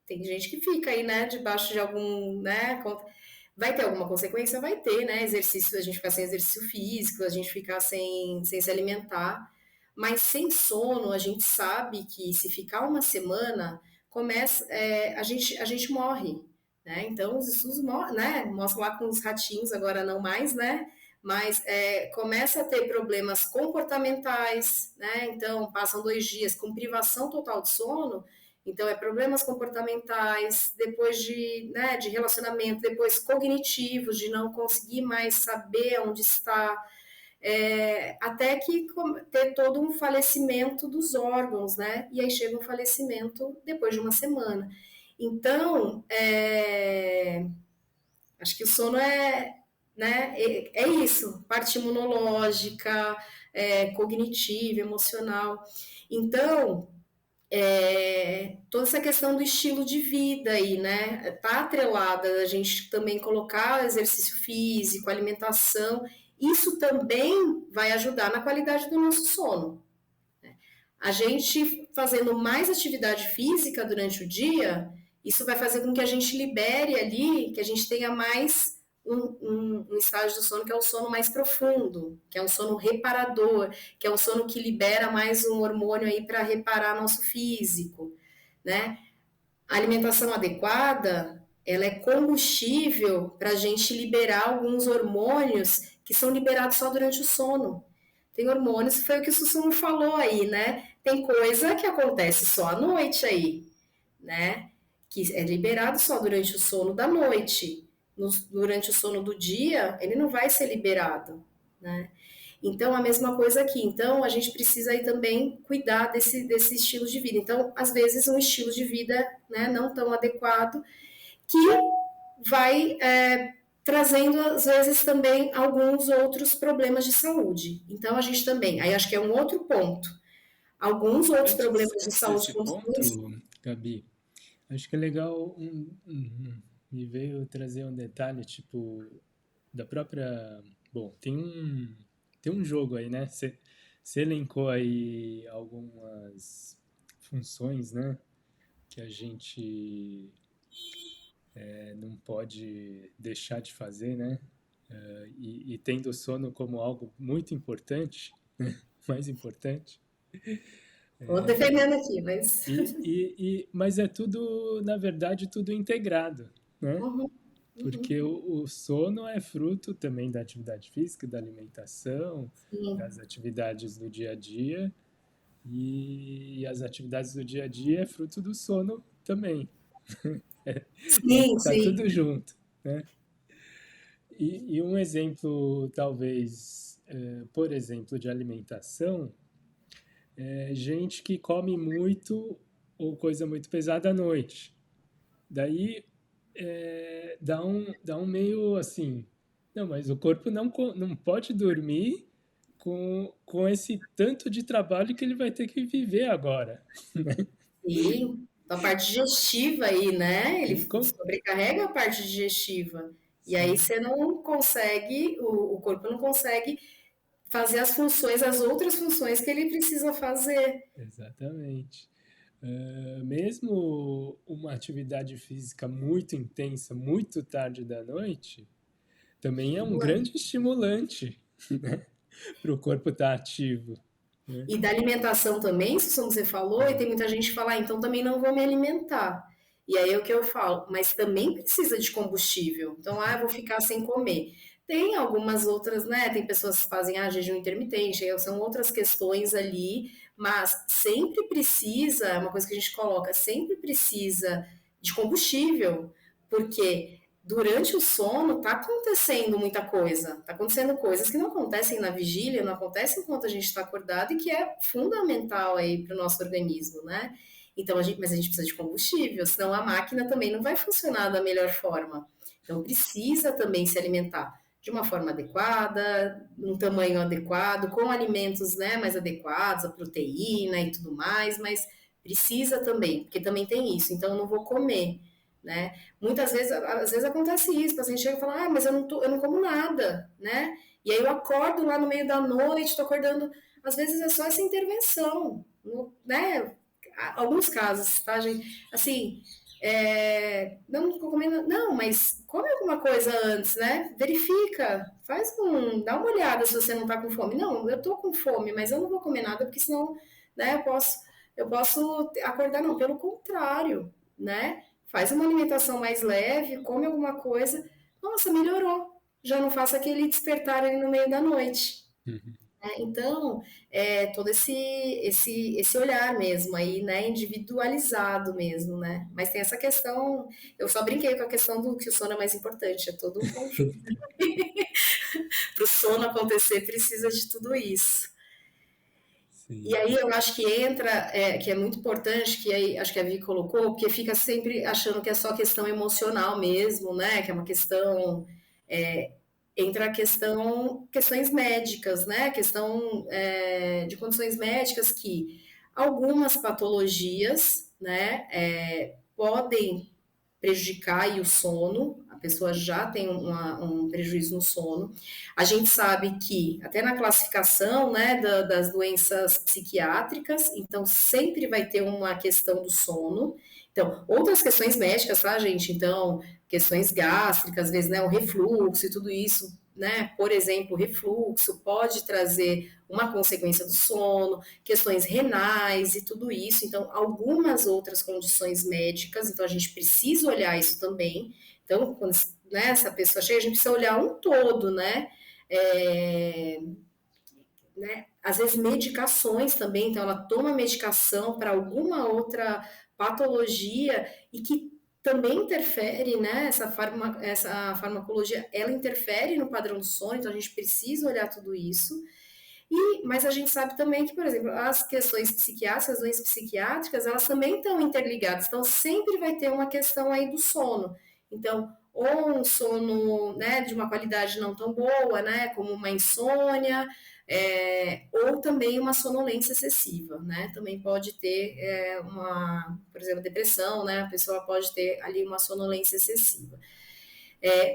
Tem gente que fica aí, né, debaixo de algum, né, vai ter alguma consequência? Vai ter, né, exercício, a gente ficar sem exercício físico, a gente ficar sem se alimentar, mas sem sono, a gente sabe que se ficar uma semana, a gente morre, né, então os estudos, né, mostram lá com os ratinhos, agora não mais, né, mas começa a ter problemas comportamentais, né? Então, passam 2 dias com privação total de sono, então problemas comportamentais, depois de relacionamento, depois cognitivos, de não conseguir mais saber onde está, até que ter todo um falecimento dos órgãos, né? E aí chega um falecimento depois de uma semana. Então, acho que o sono né, é isso, parte imunológica, cognitiva, emocional. Então, toda essa questão do estilo de vida aí, né, tá atrelada a gente também colocar exercício físico, alimentação, isso também vai ajudar na qualidade do nosso sono. A gente fazendo mais atividade física durante o dia, isso vai fazer com que a gente libere ali, que a gente tenha mais um estágio do sono que é o sono mais profundo, que é um sono reparador, que é um sono que libera mais um hormônio aí para reparar nosso físico, né? A alimentação adequada, ela é combustível para a gente liberar alguns hormônios que são liberados só durante o sono. Tem hormônios, foi o que o Sussumo falou aí, né? Tem coisa que acontece só à noite aí, né? Que é liberado só durante o sono da noite. Durante o sono do dia, ele não vai ser liberado, né? Então, a mesma coisa aqui. Então, a gente precisa aí também cuidar desse estilo de vida. Então, às vezes, um estilo de vida, né, não tão adequado, que vai trazendo, às vezes, também alguns outros problemas de saúde. Então, a gente também, aí acho que é um outro ponto. Alguns outros problemas de Antes saúde desse constituem. ponto, Gabi, acho que é legal me veio trazer um detalhe, tipo, da própria... Bom, tem um jogo aí, né? Você elencou aí algumas funções, né? Que a gente não pode deixar de fazer, né? E tendo o sono como algo muito importante, né? Mais importante. Estou defendendo aqui, mas. Mas é tudo, na verdade, tudo integrado, né? Uhum, Porque uhum. o sono é fruto também da atividade física, da alimentação, Sim, das atividades do dia a dia, e as atividades do dia a dia é fruto do sono também. sim, Tá tudo sim. junto, né? E um exemplo, talvez, por exemplo, de alimentação, é gente que come muito ou coisa muito pesada à noite. Daí dá um meio assim, não, mas o corpo não pode dormir com esse tanto de trabalho que ele vai ter que viver agora. Sim. A parte digestiva aí, né? Ele E com, sobrecarrega a parte digestiva. E aí sim, você não consegue, o corpo não consegue fazer as funções, as outras funções que ele precisa fazer. exatamente. Mesmo uma atividade física muito intensa, muito tarde da noite, também é um grande estimulante, né, para o corpo estar ativo, né? E da alimentação também, isso como você falou, e tem muita gente que fala, então também não vou me alimentar. E aí é o que eu falo, mas também precisa de combustível. Então, eu vou ficar sem comer. Tem algumas outras, né? Tem pessoas que fazem jejum intermitente, são outras questões ali, mas sempre precisa, é uma coisa que a gente coloca, sempre precisa de combustível, porque durante o sono está acontecendo muita coisa. Está acontecendo coisas que não acontecem na vigília, não acontecem enquanto a gente está acordado e que é fundamental aí para o nosso organismo, né? Então, mas a gente precisa de combustível, senão a máquina também não vai funcionar da melhor forma. Então, precisa também se alimentar de uma forma adequada, um tamanho adequado, com alimentos, né, mais adequados, a proteína e tudo mais, mas precisa também, porque também tem isso. Então, eu não vou comer, né? Muitas vezes, às vezes acontece isso, o paciente chega e fala, mas eu não como nada, né? E aí eu acordo lá no meio da noite, tô acordando, às vezes é só essa intervenção, né? Alguns casos, tá, gente? Assim, não tô comendo, não, mas come alguma coisa antes, né? Verifica, dá uma olhada se você não tá com fome. Não, eu tô com fome, mas eu não vou comer nada, porque senão, né, eu posso acordar, não, pelo contrário, né? Faz uma alimentação mais leve, come alguma coisa. Nossa, melhorou. já não faça aquele despertar ali no meio da noite. Uhum. Então, todo esse olhar mesmo aí, né, individualizado mesmo, né? Mas tem essa questão, eu só brinquei com a questão do que o sono é mais importante, é todo um conjunto. Para o sono acontecer, precisa de tudo isso. E Sim. aí eu acho que entra, que é muito importante, que aí acho que a Vi colocou, porque fica sempre achando que é só questão emocional mesmo, né? Que é uma questão. Entra a questões médicas, né? Questão de condições médicas que algumas patologias, né, podem prejudicar aí o sono, a pessoa já tem um prejuízo no sono. A gente sabe que, até na classificação, né, das doenças psiquiátricas, então sempre vai ter uma questão do sono. Então, outras questões médicas, tá, gente? Então, questões gástricas, às vezes, né, o refluxo e tudo isso, né? Por exemplo, o refluxo pode trazer uma consequência do sono, questões renais e tudo isso. Então, algumas outras condições médicas, então a gente precisa olhar isso também. Então, quando, né, essa pessoa chega, a gente precisa olhar um todo, né? Às vezes medicações também, então ela toma medicação para alguma outra patologia e que também interfere, né? Essa farmacologia, ela interfere no padrão do sono, então a gente precisa olhar tudo isso. Mas a gente sabe também que, por exemplo, as questões psiquiátricas, as doenças psiquiátricas, elas também estão interligadas. Então, sempre vai ter uma questão aí do sono. Então, ou um sono, né, de uma qualidade não tão boa, né, como uma insônia, ou também uma sonolência excessiva, né? Também pode ter por exemplo, depressão, né? A pessoa pode ter ali uma sonolência excessiva.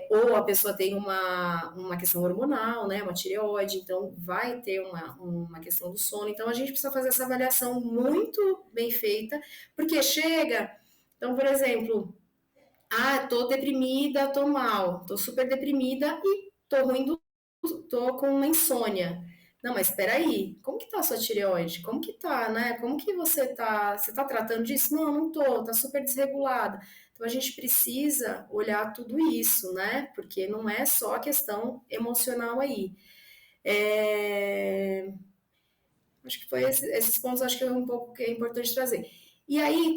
Ou a pessoa tem uma questão hormonal, né, uma tireoide, então vai ter uma questão do sono. Então a gente precisa fazer essa avaliação muito bem feita, porque chega, então, por exemplo, tô deprimida, tô mal, tô super deprimida e tô com uma insônia. Não, mas espera aí, como que tá a sua tireoide? Como que tá, né? Como que você tá tratando disso? Não, não tô, tá super desregulada. Então a gente precisa olhar tudo isso, né? Porque não é só a questão emocional aí. Acho que foi esses pontos, acho que é um pouco que é importante trazer. E aí,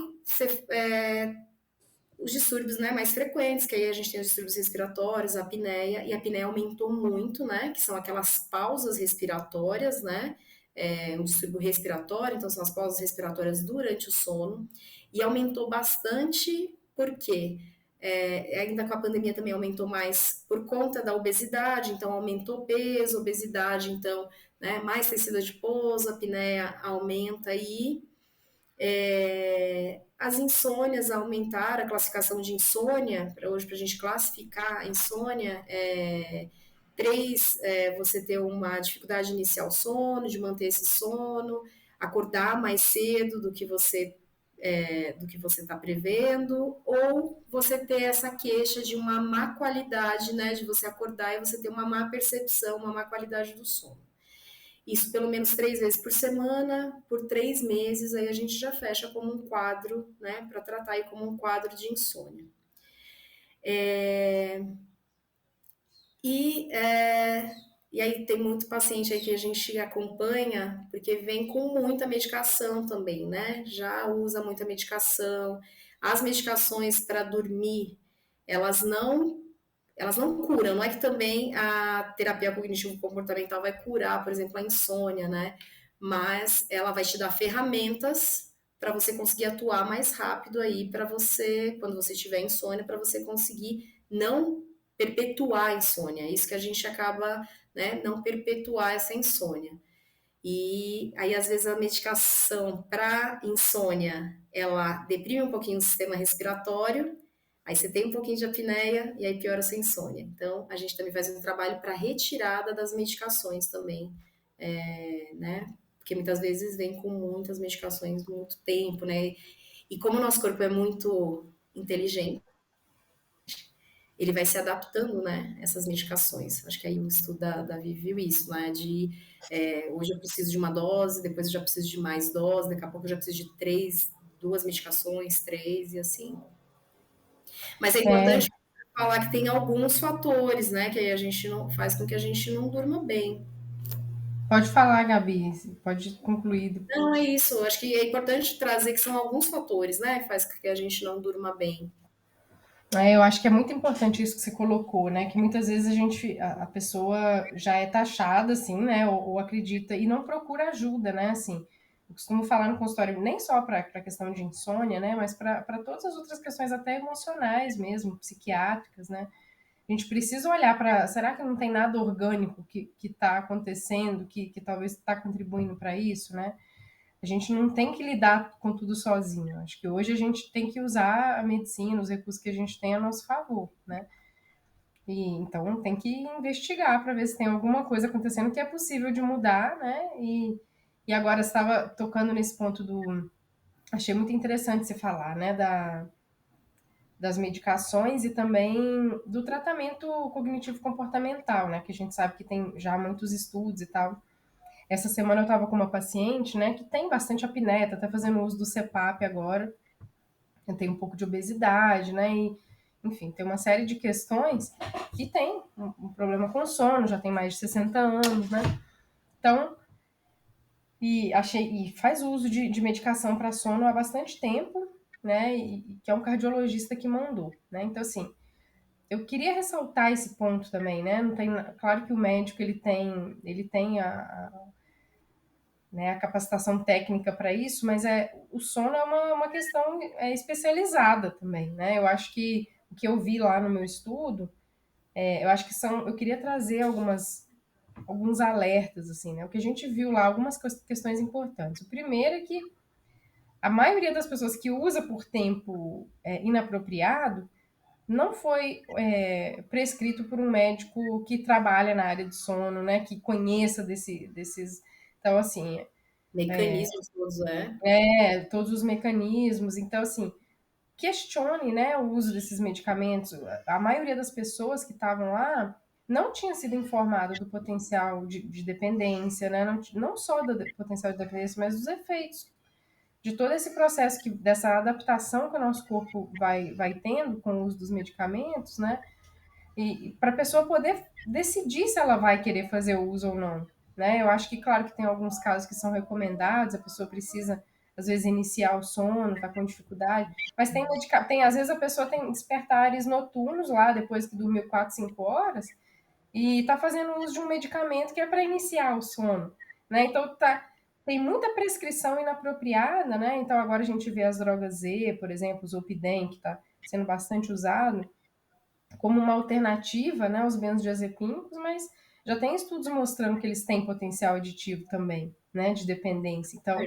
os distúrbios, né, mais frequentes, que aí a gente tem os distúrbios respiratórios, a apneia, e a apneia aumentou muito, né, que são aquelas pausas respiratórias, né, um distúrbio respiratório, então são as pausas respiratórias durante o sono, e aumentou bastante, por quê? Ainda com a pandemia também aumentou mais por conta da obesidade, então aumentou peso, obesidade, então, né, mais tecido adiposo, a apneia aumenta aí, as insônias aumentaram, a classificação de insônia, para hoje, para a gente classificar a insônia, você ter uma dificuldade de iniciar o sono, de manter esse sono, acordar mais cedo do que você está prevendo, ou você ter essa queixa de uma má qualidade, né, de você acordar e você ter uma má percepção, uma má qualidade do sono. Isso pelo menos 3 vezes por semana, por 3 meses, aí a gente já fecha como um quadro, né, para tratar aí como um quadro de insônia. E aí tem muito paciente aí que a gente acompanha, porque vem com muita medicação também, né? Já usa muita medicação. As medicações para dormir, elas não curam, não é que também a terapia cognitivo-comportamental vai curar, por exemplo, a insônia, né? Mas ela vai te dar ferramentas para você conseguir atuar mais rápido aí, para você, quando você tiver insônia, para você conseguir não perpetuar a insônia. É isso que a gente acaba, né? Não perpetuar essa insônia. E aí, às vezes, a medicação para insônia, ela deprime um pouquinho o sistema respiratório, aí você tem um pouquinho de apneia e aí piora a sua insônia. Então, a gente também faz um trabalho para retirada das medicações também, né? Porque muitas vezes vem com muitas medicações muito tempo, né? E como o nosso corpo é muito inteligente, ele vai se adaptando, né, essas medicações. Acho que aí o estudo da Vivi viu isso, né, hoje eu preciso de uma dose, depois eu já preciso de mais dose, daqui a pouco eu já preciso de 3, 2 medicações, 3 e assim. Mas é É, importante falar que tem alguns fatores, né, que aí a gente não faz com que a gente não durma bem. Pode falar, Gabi, pode concluir. Não, é isso. Acho que é importante trazer que são alguns fatores, né, que faz com que a gente não durma bem. Eu acho que é muito importante isso que você colocou, né? Que muitas vezes a pessoa já é taxada, assim, né? Ou acredita e não procura ajuda, né? Assim, eu costumo falar no consultório nem só para a questão de insônia, né? Mas para todas as outras questões, até emocionais mesmo, psiquiátricas, né? A gente precisa olhar para, será que não tem nada orgânico que está acontecendo, que talvez está contribuindo para isso, né? A gente não tem que lidar com tudo sozinho. Acho que hoje a gente tem que usar a medicina, os recursos que a gente tem a nosso favor, né? E então tem que investigar para ver se tem alguma coisa acontecendo que é possível de mudar, né? E agora estava tocando nesse ponto do, achei muito interessante você falar, né? Das medicações e também do tratamento cognitivo comportamental, né? Que a gente sabe que tem já muitos estudos e tal. Essa semana eu estava com uma paciente, né, que tem bastante apneia, tá até fazendo uso do CPAP agora. Eu tenho um pouco de obesidade, né, e, enfim, tem uma série de questões e tem um problema com sono, já tem mais de 60 anos, né. Então, e faz uso de medicação para sono há bastante tempo, né, e que é um cardiologista que mandou, né. Então, assim, eu queria ressaltar esse ponto também, né, não tem, claro que o médico ele tem né, a capacitação técnica para isso, mas o sono é uma questão especializada também, né? Eu acho que o que eu vi lá no meu estudo, eu acho que eu queria trazer alguns alertas, assim, né? O que a gente viu lá, algumas questões importantes. O primeiro é que a maioria das pessoas que usa por tempo inapropriado não foi prescrito por um médico que trabalha na área de sono, né? Que conheça desses. Então, assim, Mecanismos todos, todos os mecanismos. Então, assim, questione, né, o uso desses medicamentos. A maioria das pessoas que estavam lá não tinha sido informada do potencial de dependência, né? Não só do potencial de dependência, mas dos efeitos de todo esse processo dessa adaptação que o nosso corpo vai tendo com o uso dos medicamentos, né? E para a pessoa poder decidir se ela vai querer fazer o uso ou não, né? Eu acho que, claro, que tem alguns casos que são recomendados, a pessoa precisa, às vezes, iniciar o sono, tá com dificuldade, mas às vezes a pessoa tem despertares noturnos lá, depois que dormiu 4, 5 horas, e tá fazendo uso de um medicamento que é para iniciar o sono, né? Então, tem muita prescrição inapropriada, né? Então, agora a gente vê as drogas Z, por exemplo, o Zolpidem, que está sendo bastante usado, como uma alternativa, né, aos benzodiazepínicos, mas já tem estudos mostrando que eles têm potencial aditivo também, né, de dependência. Então,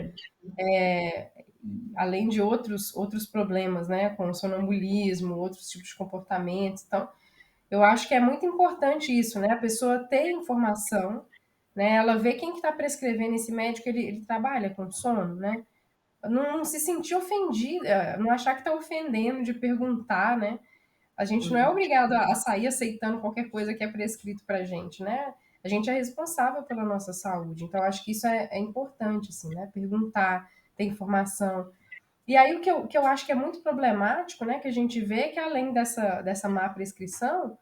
além de outros problemas, né, com sonambulismo, outros tipos de comportamentos. Então, eu acho que é muito importante isso, né, a pessoa ter informação, né, ela vê quem que está prescrevendo esse médico, ele trabalha com sono, né, não se sentir ofendida, não achar que está ofendendo de perguntar, né, a gente não é obrigado a sair aceitando qualquer coisa que é prescrito para a gente, né? A gente é responsável pela nossa saúde. Então, acho que isso é importante, assim, né? Perguntar, ter informação. E aí, o que eu acho que é muito problemático, né? Que a gente vê que, além dessa má prescrição,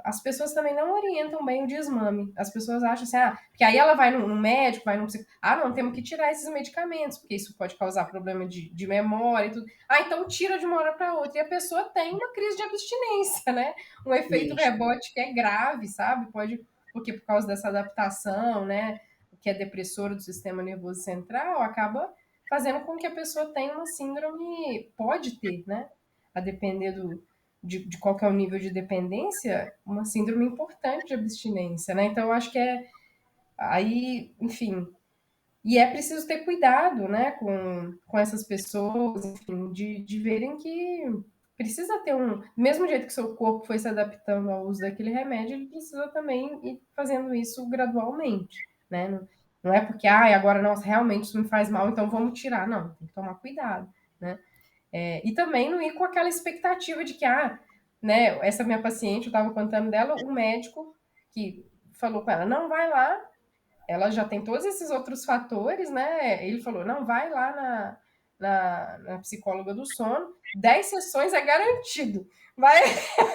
as pessoas também não orientam bem o desmame. As pessoas acham assim, porque aí ela vai no médico, vai no psicólogo, não, temos que tirar esses medicamentos, porque isso pode causar problema de memória e tudo. Então tira de uma hora para outra. E a pessoa tem uma crise de abstinência, né? Um efeito exatamente. rebote que é grave, sabe? Porque por causa dessa adaptação, né? Que é depressora do sistema nervoso central, acaba fazendo com que a pessoa tenha uma síndrome, pode ter, né? A depender de qual que é o nível de dependência, uma síndrome importante de abstinência, né? Então, eu acho que aí, enfim, e é preciso ter cuidado, né, com essas pessoas, enfim, de verem que precisa ter do mesmo jeito que seu corpo foi se adaptando ao uso daquele remédio, ele precisa também ir fazendo isso gradualmente, né? Não é porque, agora, nossa, realmente isso me faz mal, então vamos tirar. Não, tem que tomar cuidado, né? E também não ir com aquela expectativa de que, né, essa minha paciente, eu estava contando dela, o médico que falou com ela, não, vai lá, ela já tem todos esses outros fatores, né? Ele falou, não, vai lá na psicóloga do sono, 10 sessões é garantido. Vai...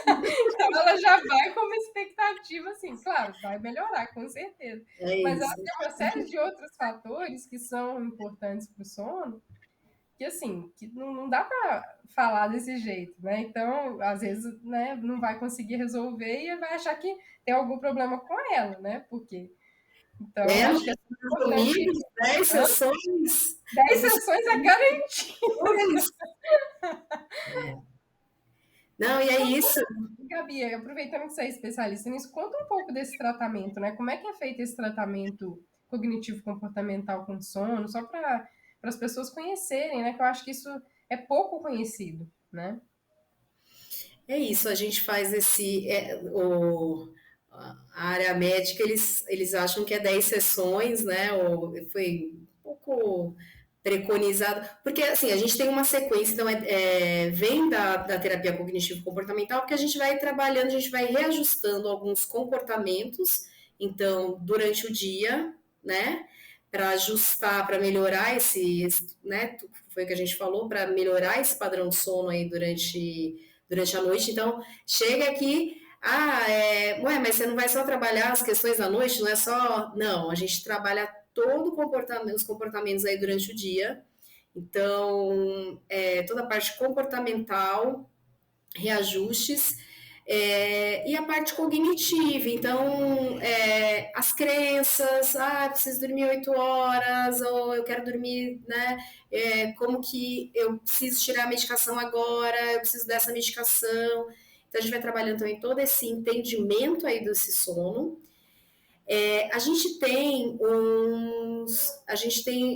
Então ela já vai com uma expectativa assim, claro, vai melhorar, com certeza. Mas ela isso. tem uma série de outros fatores que são importantes para o sono, que assim, que não dá para falar desse jeito, né? Então, às vezes, né, não vai conseguir resolver e vai achar que tem algum problema com ela, né? Porque então, No acho que é importante. comigo, 10 sessões. 10 sessões é garantido. Não, e é isso. Gabi, aproveitando que você é especialista nisso, conta um pouco desse tratamento, né? Como é que é feito esse tratamento cognitivo-comportamental com sono, só para as pessoas conhecerem, né? Que eu acho que isso é pouco conhecido, né? É isso, a gente faz a área médica, eles acham que é 10 sessões, né? Ou foi um pouco preconizado, porque assim, a gente tem uma sequência, então vem da terapia cognitivo-comportamental, porque a gente vai trabalhando, a gente vai reajustando alguns comportamentos, então, durante o dia, né? Para ajustar, para melhorar né? Foi o que a gente falou, para melhorar esse padrão de sono aí durante a noite. Então, chega aqui, mas você não vai só trabalhar as questões da noite, não é só... Não, a gente trabalha os comportamentos aí durante o dia. Então, toda a parte comportamental, reajustes, e a parte cognitiva. Então, as crenças, preciso dormir 8 horas, ou eu quero dormir, né? Como que eu preciso tirar a medicação agora, eu preciso dessa medicação. Então, a gente vai trabalhando também todo esse entendimento aí desse sono. A gente tem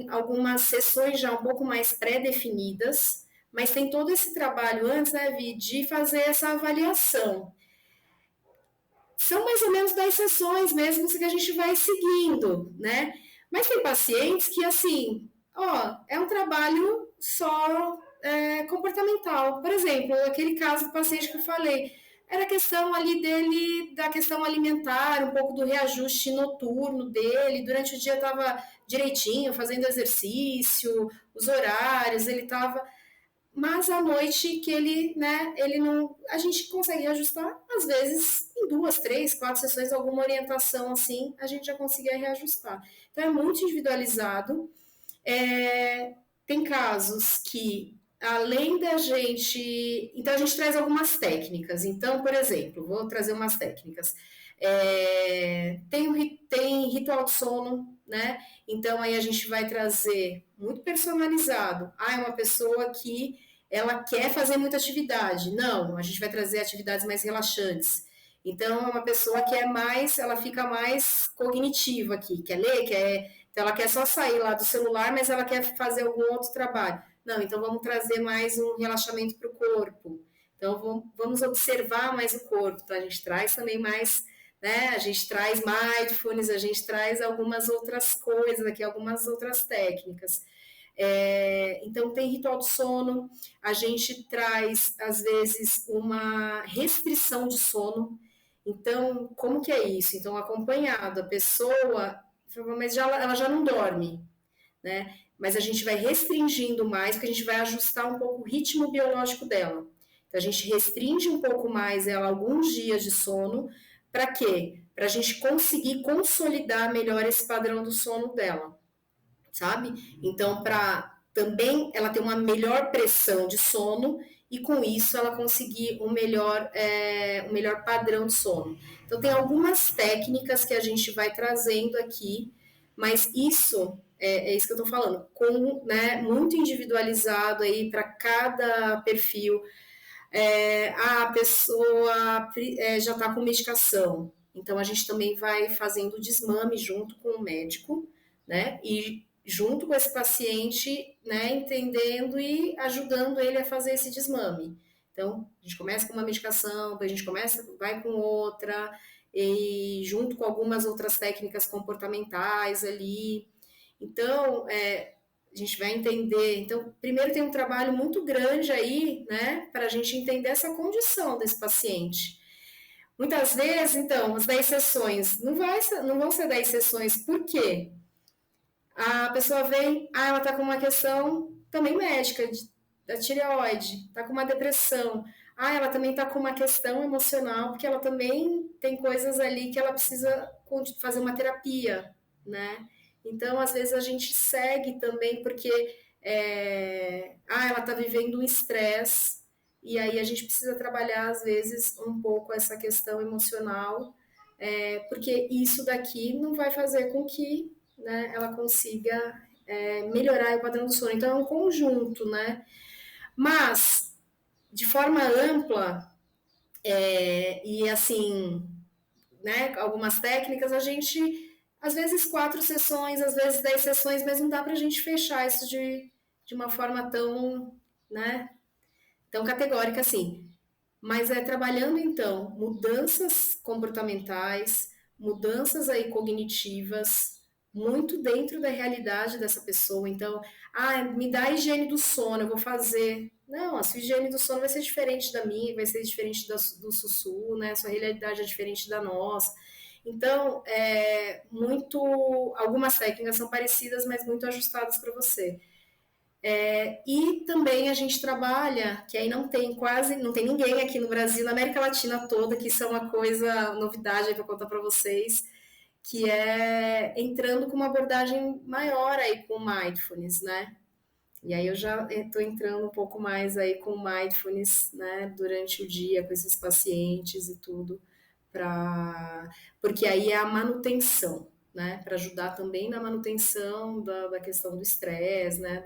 algumas sessões já um pouco mais pré-definidas, mas tem todo esse trabalho antes, né, Vi, de fazer essa avaliação. São mais ou menos 10 sessões mesmo que a gente vai seguindo, né? Mas tem pacientes que, assim, é um trabalho só comportamental. Por exemplo, aquele caso do paciente que eu falei, era questão ali dele, da questão alimentar, um pouco do reajuste noturno dele. Durante o dia estava direitinho, fazendo exercício, os horários, ele estava... Mas à noite que ele, né, ele não... A gente consegue reajustar, às vezes, em 2, 3, 4 sessões, alguma orientação assim, a gente já conseguia reajustar. Então, é muito individualizado. Tem casos que, além da gente... Então, a gente traz algumas técnicas. Então, por exemplo, vou trazer umas técnicas. Tem ritual de sono, né? Então, aí a gente vai trazer muito personalizado. É uma pessoa que ela quer fazer muita atividade. Não, a gente vai trazer atividades mais relaxantes. Então, é uma pessoa que ela fica mais cognitiva aqui, quer ler, então ela quer só sair lá do celular, mas ela quer fazer algum outro trabalho. Não, então vamos trazer mais um relaxamento para o corpo. Então, vamos observar mais o corpo. Então, a gente traz também mais... Né? A gente traz mindfulness, a gente traz algumas outras coisas aqui, algumas outras técnicas. Então, tem ritual do sono, a gente traz, às vezes, uma restrição de sono. Então, como que é isso? Então, acompanhado, a pessoa, mas ela já não dorme, né? Mas a gente vai restringindo mais, porque a gente vai ajustar um pouco o ritmo biológico dela. Então, a gente restringe um pouco mais ela alguns dias de sono. Para quê? Para a gente conseguir consolidar melhor esse padrão do sono dela, sabe? Então, para também ela ter uma melhor pressão de sono e com isso ela conseguir um melhor padrão de sono. Então, tem algumas técnicas que a gente vai trazendo aqui, mas isso é isso que eu estou falando, né, muito individualizado aí para cada perfil. A pessoa já está com medicação, então a gente também vai fazendo o desmame junto com o médico, né? E junto com esse paciente, né, entendendo e ajudando ele a fazer esse desmame. Então, a gente começa com uma medicação, depois a gente vai com outra, e junto com algumas outras técnicas comportamentais ali. Então, a gente vai entender. Então, primeiro tem um trabalho muito grande aí, né, para a gente entender essa condição desse paciente. Muitas vezes, então, as 10 sessões, não vão ser 10 sessões, por quê? A pessoa vem, ela está com uma questão também médica, da tireoide, está com uma depressão. Ah, ela também está com uma questão emocional, porque ela também tem coisas ali que ela precisa fazer uma terapia, né? Então, às vezes, a gente segue também porque ela está vivendo um estresse, e aí a gente precisa trabalhar, às vezes, um pouco essa questão emocional, porque isso daqui não vai fazer com que, né, ela consiga melhorar o padrão do sono. Então, é um conjunto, né? Mas, de forma ampla, e assim, né, algumas técnicas, a gente, às vezes 4 sessões, às vezes 10 sessões, mas não dá para a gente fechar isso de uma forma tão, né, tão categórica assim. Mas trabalhando, então, mudanças comportamentais, mudanças aí cognitivas, muito dentro da realidade dessa pessoa. Então, me dá a higiene do sono, eu vou fazer. Não, a sua higiene do sono vai ser diferente da minha, vai ser diferente do Sussu, né? A sua realidade é diferente da nossa. Então, algumas técnicas são parecidas, mas muito ajustadas para você. E também a gente trabalha, que aí não tem ninguém aqui no Brasil, na América Latina toda, que isso é uma coisa, novidade para contar para vocês, que é entrando com uma abordagem maior aí com mindfulness, né? E aí eu já estou entrando um pouco mais aí com mindfulness, né, durante o dia com esses pacientes e tudo, porque aí é a manutenção, né, para ajudar também na manutenção da questão do estresse, né,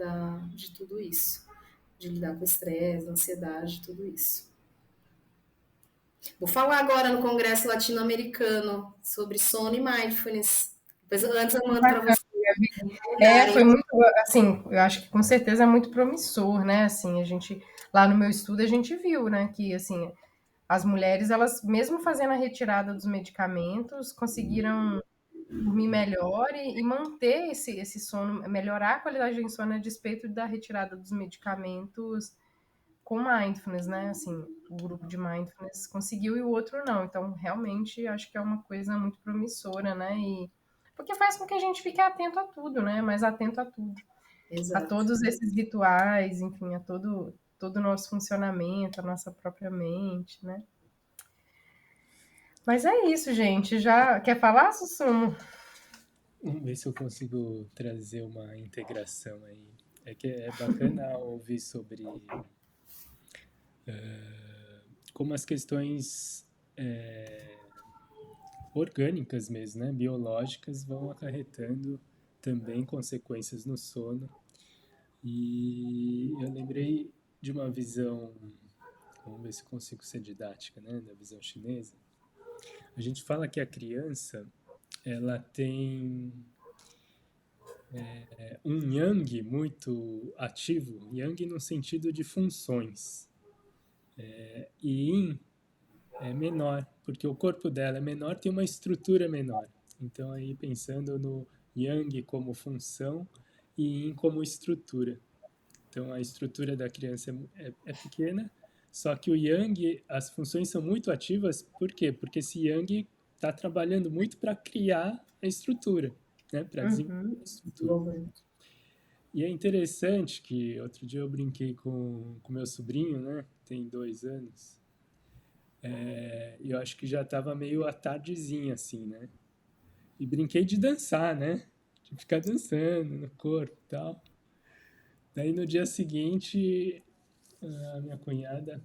de tudo isso, de lidar com estresse, ansiedade, tudo isso. Vou falar agora no Congresso Latino-Americano sobre sono e mindfulness. Depois, antes eu mando para você. Foi muito, assim, eu acho que com certeza é muito promissor, né? Assim, lá no meu estudo a gente viu, né, que assim, as mulheres, elas mesmo fazendo a retirada dos medicamentos, conseguiram dormir melhor e manter esse sono, melhorar a qualidade do sono a despeito da retirada dos medicamentos com mindfulness, né? Assim, o grupo de mindfulness conseguiu e o outro não. Então, realmente, acho que é uma coisa muito promissora, né? Porque faz com que a gente fique atento a tudo, né? Mais atento a tudo. Exato. A todos esses rituais, enfim, a todo o nosso funcionamento, a nossa própria mente, né? Mas é isso, gente. Já quer falar, Sussumo? Vamos ver se eu consigo trazer uma integração aí. É que é bacana ouvir sobre como as questões orgânicas mesmo, né, biológicas, vão acarretando também consequências no sono. E eu lembrei de uma visão, vamos ver se consigo ser didática, né, da visão chinesa. A gente fala que a criança, ela tem um yang muito ativo, yang no sentido de funções, e yin é menor, porque o corpo dela é menor, tem uma estrutura menor. Então aí pensando no yang como função e yin como estrutura. Então a estrutura da criança é pequena, só que o yang, as funções são muito ativas, por quê? Porque esse yang está trabalhando muito para criar a estrutura, né? Para desenvolver a estrutura. E é interessante que outro dia eu brinquei com meu sobrinho, né? Tem 2 anos. E eu acho que já estava meio à tardezinha, assim, né? E brinquei de dançar, né? De ficar dançando no corpo e tal. Daí no dia seguinte, a minha cunhada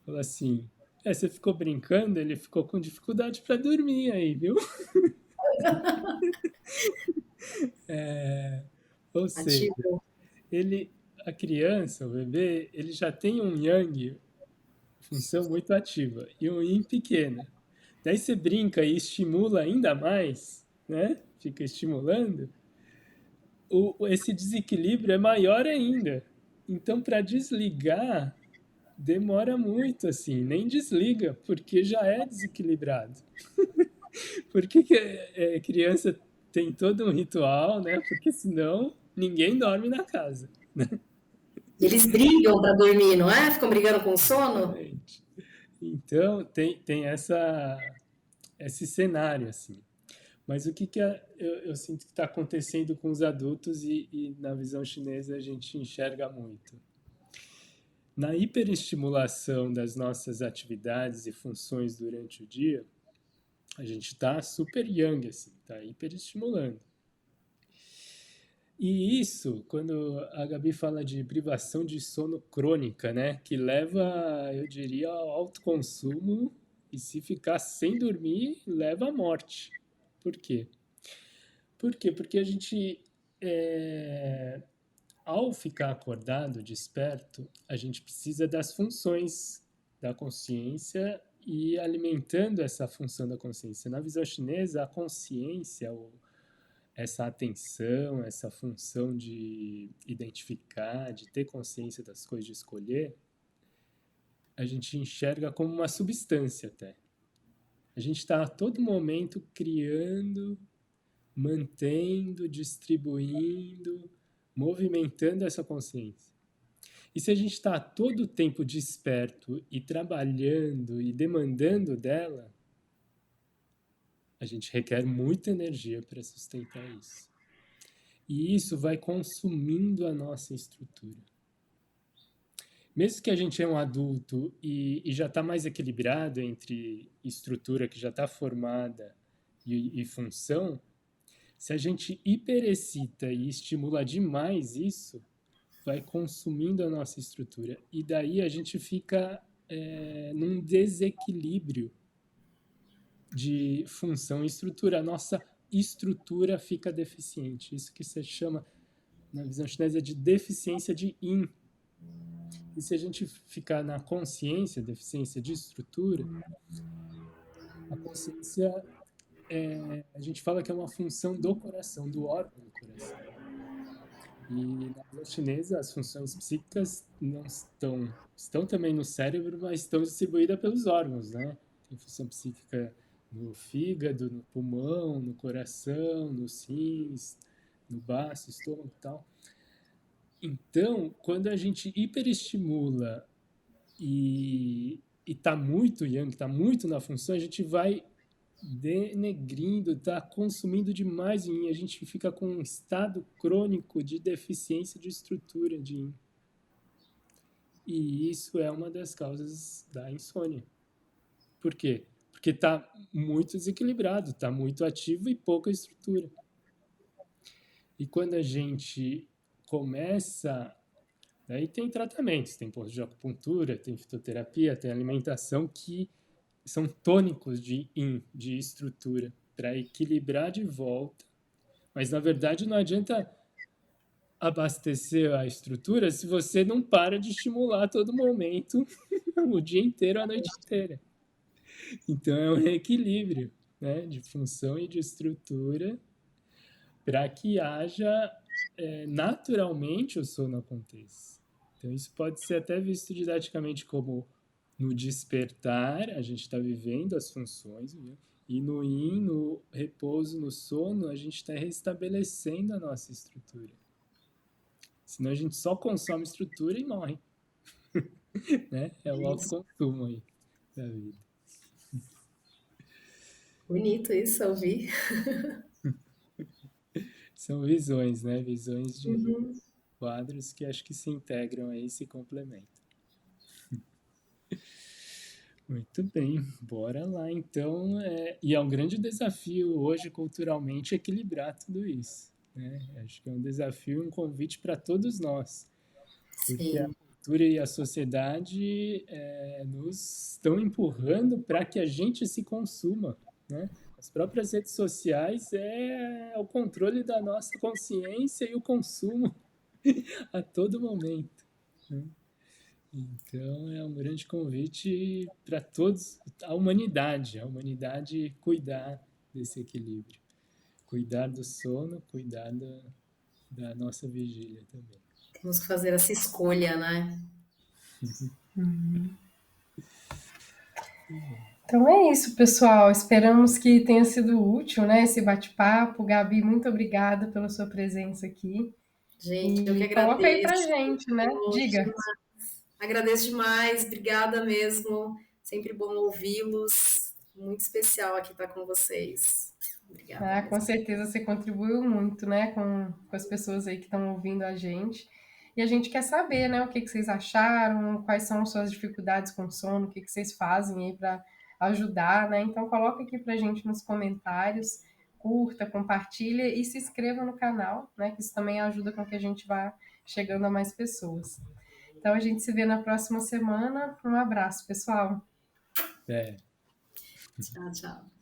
falou assim: você ficou brincando? Ele ficou com dificuldade para dormir aí, viu? Ou seja, a criança, o bebê, ele já tem um yang, função muito ativa, e um yin pequena. Daí você brinca e estimula ainda mais, né? Fica estimulando. Esse desequilíbrio é maior ainda. Então, para desligar, demora muito, assim. Nem desliga, porque já é desequilibrado. Por que a criança tem todo um ritual, né? Porque senão ninguém dorme na casa, né? Eles brigam para dormir, não é? Ficam brigando com o sono? Então, tem esse cenário, assim. Mas o que eu sinto que está acontecendo com os adultos e na visão chinesa a gente enxerga muito? Na hiperestimulação das nossas atividades e funções durante o dia, a gente está super yang, assim, está hiperestimulando. E isso, quando a Gabi fala de privação de sono crônica, né, que leva, eu diria, ao alto consumo e se ficar sem dormir, leva à morte. Por quê? Por quê? Porque a gente, ao ficar acordado, desperto, a gente precisa das funções da consciência e alimentando essa função da consciência. Na visão chinesa, a consciência, essa atenção, essa função de identificar, de ter consciência das coisas, de escolher, a gente enxerga como uma substância até. A gente está a todo momento criando, mantendo, distribuindo, movimentando essa consciência. E se a gente está todo o tempo desperto e trabalhando e demandando dela, a gente requer muita energia para sustentar isso. E isso vai consumindo a nossa estrutura. Mesmo que a gente é um adulto e já está mais equilibrado entre estrutura que já está formada e função, se a gente hiperexcita e estimula demais isso, vai consumindo a nossa estrutura. E daí a gente fica num desequilíbrio de função e estrutura. A nossa estrutura fica deficiente. Isso que se chama, na visão chinesa, de deficiência de yin. E se a gente ficar na consciência, deficiência de estrutura, a consciência, a gente fala que é uma função do coração, do órgão do coração. E na visão chinesa, as funções psíquicas não estão também no cérebro, mas estão distribuídas pelos órgãos, né? Tem função psíquica no fígado, no pulmão, no coração, nos rins, no baço, estômago e tal. Então, quando a gente hiperestimula e está muito yang, está muito na função, a gente vai denegrindo, está consumindo demais yin, a gente fica com um estado crônico de deficiência de estrutura de yin. E isso é uma das causas da insônia. Por quê? Porque está muito desequilibrado, está muito ativo e pouca estrutura. E quando a gente começa... Daí tem tratamentos, tem posto de acupuntura, tem fitoterapia, tem alimentação que são tônicos de yin, de estrutura, para equilibrar de volta. Mas, na verdade, não adianta abastecer a estrutura se você não para de estimular a todo momento, o dia inteiro, a noite inteira. Então, é um equilíbrio, né, de função e de estrutura para que haja naturalmente o sono aconteça. Então, isso pode ser até visto didaticamente como no despertar, a gente está vivendo as funções, viu? E no yin, no repouso, no sono, a gente está restabelecendo a nossa estrutura. Senão a gente só consome estrutura e morre. Né? É o autoconsumo aí da vida. Bonito isso, ouvir. São visões, né? Visões de quadros que acho que se integram aí e se complementam. Muito bem, bora lá então. E é um grande desafio hoje, culturalmente, equilibrar tudo isso. Né? Acho que é um desafio, um convite para todos nós. Porque a cultura e a sociedade nos estão empurrando para que a gente se consuma. Né? As próprias redes sociais é o controle da nossa consciência e o consumo a todo momento. Né? Então, é um grande convite para todos, a humanidade cuidar desse equilíbrio. Cuidar do sono, cuidar da nossa vigília também. Temos que fazer essa escolha, né? Então é isso, pessoal. Esperamos que tenha sido útil, né, esse bate-papo. Gabi, muito obrigada pela sua presença aqui. Gente, eu que agradeço. Coloca aí pra gente, né? Diga. Agradeço demais, obrigada mesmo. Sempre bom ouvi-los. Muito especial aqui estar com vocês. Obrigada mesmo. Com certeza você contribuiu muito, né, com as pessoas aí que estão ouvindo a gente. E a gente quer saber, né, o que vocês acharam, quais são suas dificuldades com sono, o que vocês fazem aí para ajudar, né? Então coloca aqui pra gente nos comentários, curta, compartilha e se inscreva no canal, né, que isso também ajuda com que a gente vá chegando a mais pessoas. Então a gente se vê na próxima semana. Um abraço, pessoal. É. Tchau, tchau.